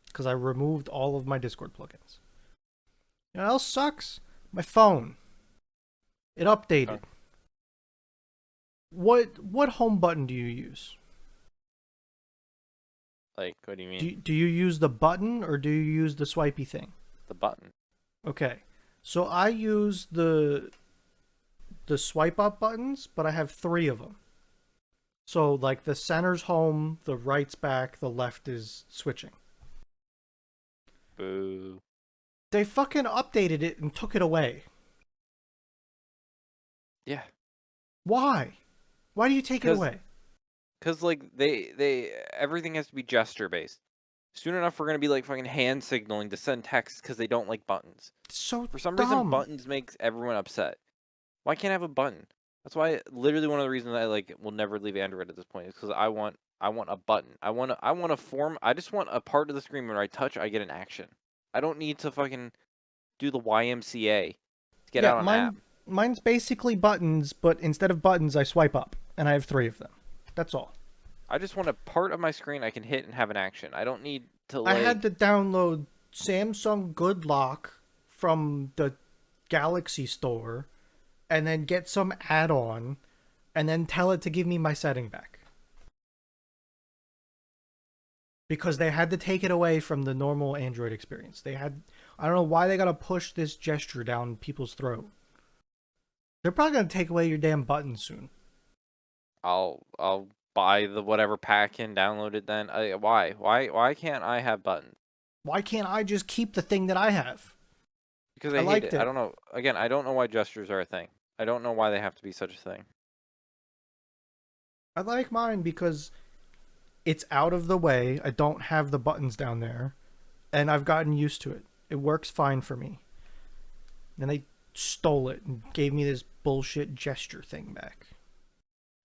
Because I removed all of my Discord plugins. You know what else sucks? My phone. It updated. Okay. What home button do you use? Like, what do you mean? Do you use the button or do you use the swipey thing? The button. Okay. So I use the swipe up buttons, but I have 3 of them. So like the center's home, the right's back, the left is switching. Boo. They fucking updated it and took it away. Yeah. Why? Why do you take it away? Because like they everything has to be gesture based. Soon enough, we're gonna be like fucking hand signaling to send text because they don't like buttons. So For some dumb. reason, buttons makes everyone upset. Why can't I have a button? That's why literally one of the reasons I like will never leave Android at this point is because I want a button. I want a form. I just want a part of the screen where I touch, I get an action. I don't need to fucking do the YMCA to get out on app. Mine's basically buttons, but instead of buttons, I swipe up, and I have 3 of them. That's all. I just want a part of my screen I can hit and have an action. I don't need to I had like. to download Samsung Good Lock from the Galaxy store, and then get some add-on, and then tell it to give me my setting back. Because they had to take it away from the normal Android experience. I don't know why they gotta push this gesture down people's throat. They're probably gonna take away your damn buttons soon. I'll buy the whatever pack and download it then. Why can't I have buttons? Why can't I just keep the thing that I have? Because I I hate liked it. I it. don't know. Again, I don't know why gestures are a thing. I don't know why they have to be such a thing. I like mine because it's out of the way. I don't have the buttons down there, and I've gotten used to it. It works fine for me. And they stole it and gave me this bullshit gesture thing back.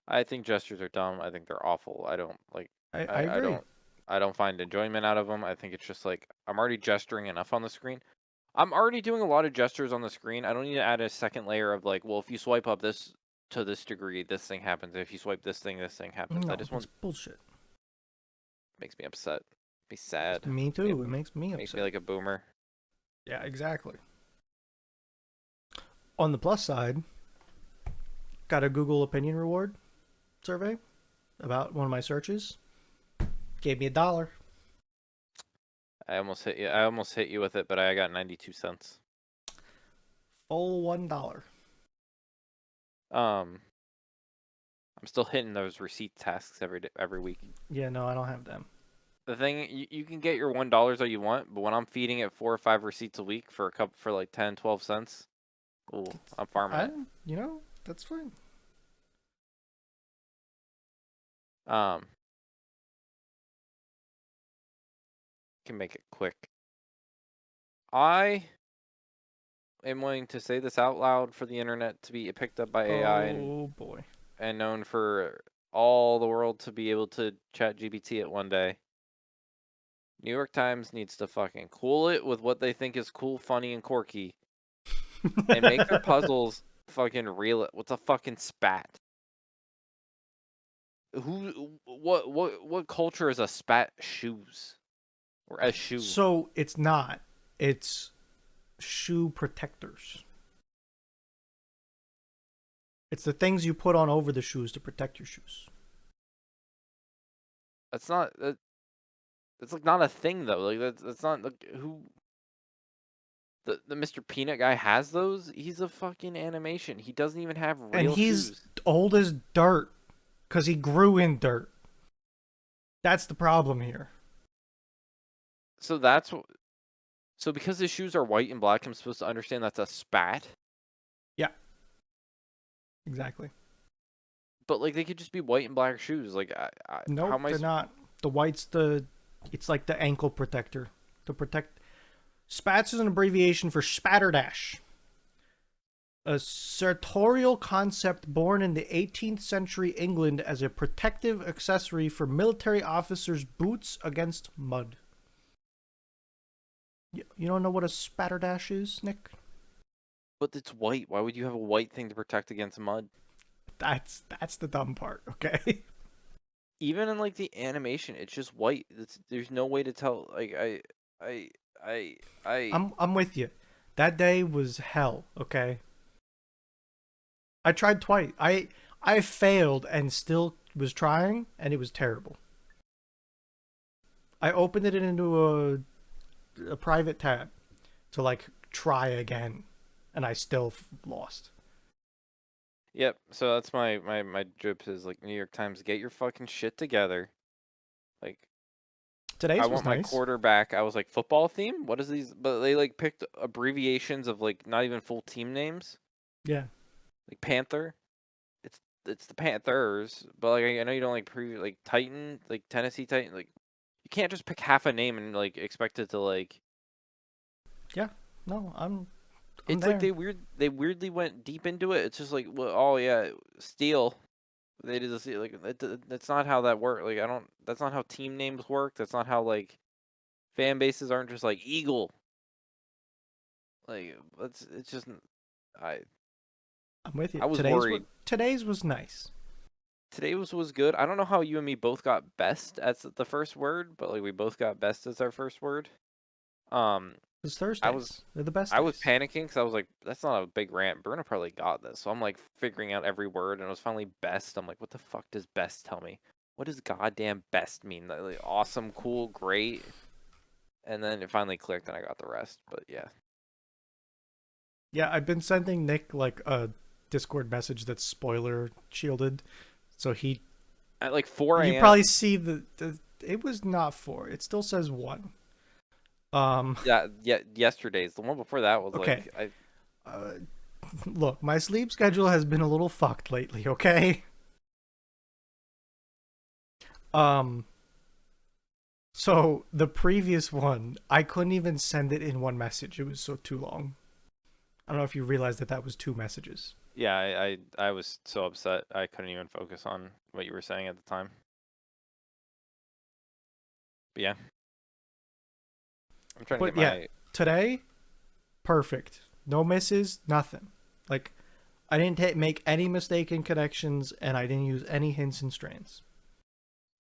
I think gestures are dumb. I think they're awful. I don't like. I I agree. don't. I don't find enjoyment out of them. I think it's just like I'm already gesturing enough on the screen. I'm already doing a lot of gestures on the screen. I don't need to add a second layer of like, well, if you swipe up this to this degree, this thing happens. If you swipe this thing happens. I No, just it's want bullshit. makes me upset. Be sad. Me too. It makes me Makes me upset. like a boomer. Yeah, exactly. On the plus side, got a Google opinion reward survey about one of my searches. Gave me $1. I almost hit you. I almost hit you with it, but I got 92 cents. Full $1. Um, I'm still hitting those receipt tasks every week. Yeah, no, I don't have them. The thing you can get your $1 all you want, but when I'm feeding it 4 or 5 receipts a week for a cup for like 10, 12 cents, ooh, I'm farming I, it. that's fine. Um, can make it quick. I am willing to say this out loud for the internet to be picked up by AI Oh boy. and known for all the world to be able to chat GPT it one day. New York Times needs to fucking cool it with what they think is cool, funny, and quirky, and make their puzzles fucking real. What's a fucking spat? What culture is a spat shoes or a shoe? So it's not. It's shoe protectors. It's the things you put on over the shoes to protect your shoes. That's not. That's like not a thing though. Like that's not like who. The Mr. Peanut guy has those. He's a fucking animation. He doesn't even have And real he's shoes. old as dirt because he grew in dirt. That's the problem here. So so because his shoes are white and black, I'm supposed to understand that's a spat. Yeah, exactly. But like they could just be white and black shoes. Like how Nope, am I? they're not. The white's it's like the ankle protector to protect. Spats is an abbreviation for spatterdash, a sartorial concept born in the 18th century England as a protective accessory for military officers' boots against mud. You don't know what a spatterdash is, Nick? But it's white. Why would you have a white thing to protect against mud? That's the dumb part, okay? Even in like the animation, it's just white. There's no way to tell. Like I, I, I. I'm with you. That day was hell, okay? I tried twice. I failed and still was trying, and it was terrible. I opened it into a private tab to like try again, and I still lost. Yep. So that's my drip is like New York Times. Get your fucking shit together. Like I Today's was want my nice. quarterback. I was like football theme. What is these? But they like picked abbreviations of like not even full team names. Yeah. Like Panther. It's the Panthers. But like I know you don't like like Titan, like Tennessee Titan. Like you can't just pick half a name and like expect it to like. Yeah. No, I'm It's like there. they weirdly went deep into it. It's just like, well, oh yeah, steel. They did this like that's not how that works. Like I don't. That's not how team names work. That's not how like fan bases aren't just like Eagle. Like it's just I I'm with you. I was worried. Today's was nice. Today was good. I don't know how you and me both got best as the first word, but like we both got best as our first word. Um, It's I was Thursdays. They're the best I was days. panicking because I was like, that's not a big rant. Bruno probably got this. So I'm like figuring out every word, and it was finally best. I'm like, what the fuck does best tell me? What does goddamn best mean? Like, awesome, cool, great. And then it finally clicked, and I got the rest. But yeah, Yeah, I've been sending Nick like a Discord message that's spoiler shielded, so at like 4 you probably a.m. see the it was not 4. It still says 1. Yeah, yesterday's. The one before that was Okay. like I. Uh, look, my sleep schedule has been a little fucked lately, okay? Um so the previous one, I couldn't even send it in one message. It was so too long. I don't know if you realized that that was 2 messages. Yeah, I was so upset I couldn't even focus on what you were saying at the time. But yeah, I'm trying to get But yeah, my. today, perfect. No misses, nothing. Like I didn't make any mistaken connections, and I didn't use any hints and strains.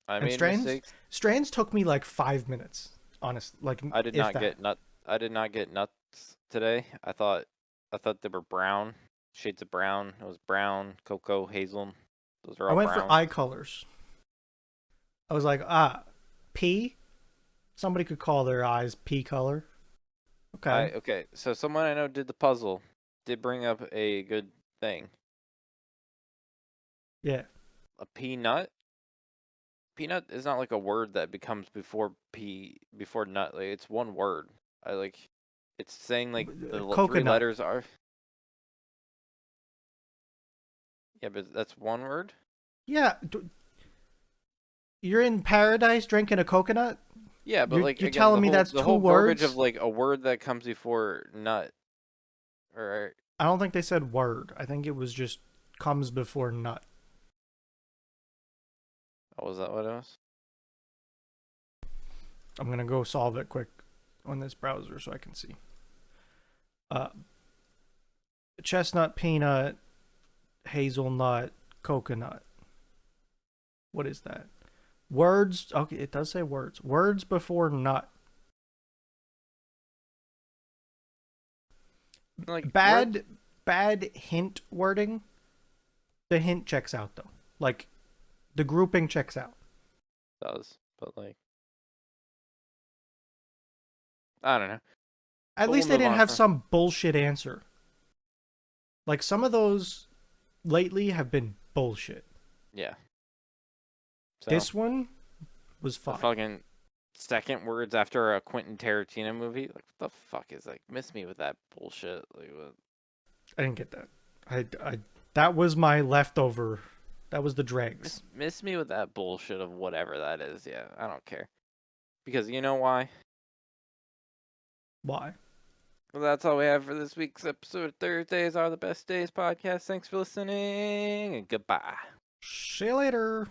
I And made mistakes. strains took me like 5 minutes, honest. Like I did if not that. get nut. I did not get nuts today. I thought they were brown, shades of brown. It was brown, cocoa, hazel. Those are I all went for browns. eye colors. I was like, P. Somebody could call their eyes pea color. Okay, Okay. So someone I know did the puzzle. Did bring up a good thing. yeah. A peanut. Peanut is not like a word that becomes before nut. Like it's one word. I like. It's saying like the three Coconut. letters are. Yeah, but that's one word. Yeah, you're in paradise drinking a coconut. Yeah, but like You're again, telling me that's the 2 whole verbiage of words? like a word that comes before nut, or I don't think they said word. I think it was just comes before nut. oh, was that what it was? I'm gonna go solve it quick on this browser so I can see. Uh, chestnut, peanut, hazelnut, coconut. What is that? Words. Okay, it does say words. Words before nut. Like words Bad hint wording. The hint checks out though. Like the grouping checks out. does, but like I don't know. At But we'll least they move didn't on have from. some bullshit answer. Like some of those lately have been bullshit. Yeah. So This one was the fine. fucking second words after a Quentin Tarantino movie. Like what the fuck is like? Miss me with that bullshit. Like what? I didn't get that. I that was my leftover. That was the dregs. Miss me with that bullshit of whatever that is. Yeah, I don't care. Because you know why? Why? Well, that's all we have for this week's episode of Thursdays Are the Best Days podcast. Thanks for listening and goodbye. See you later.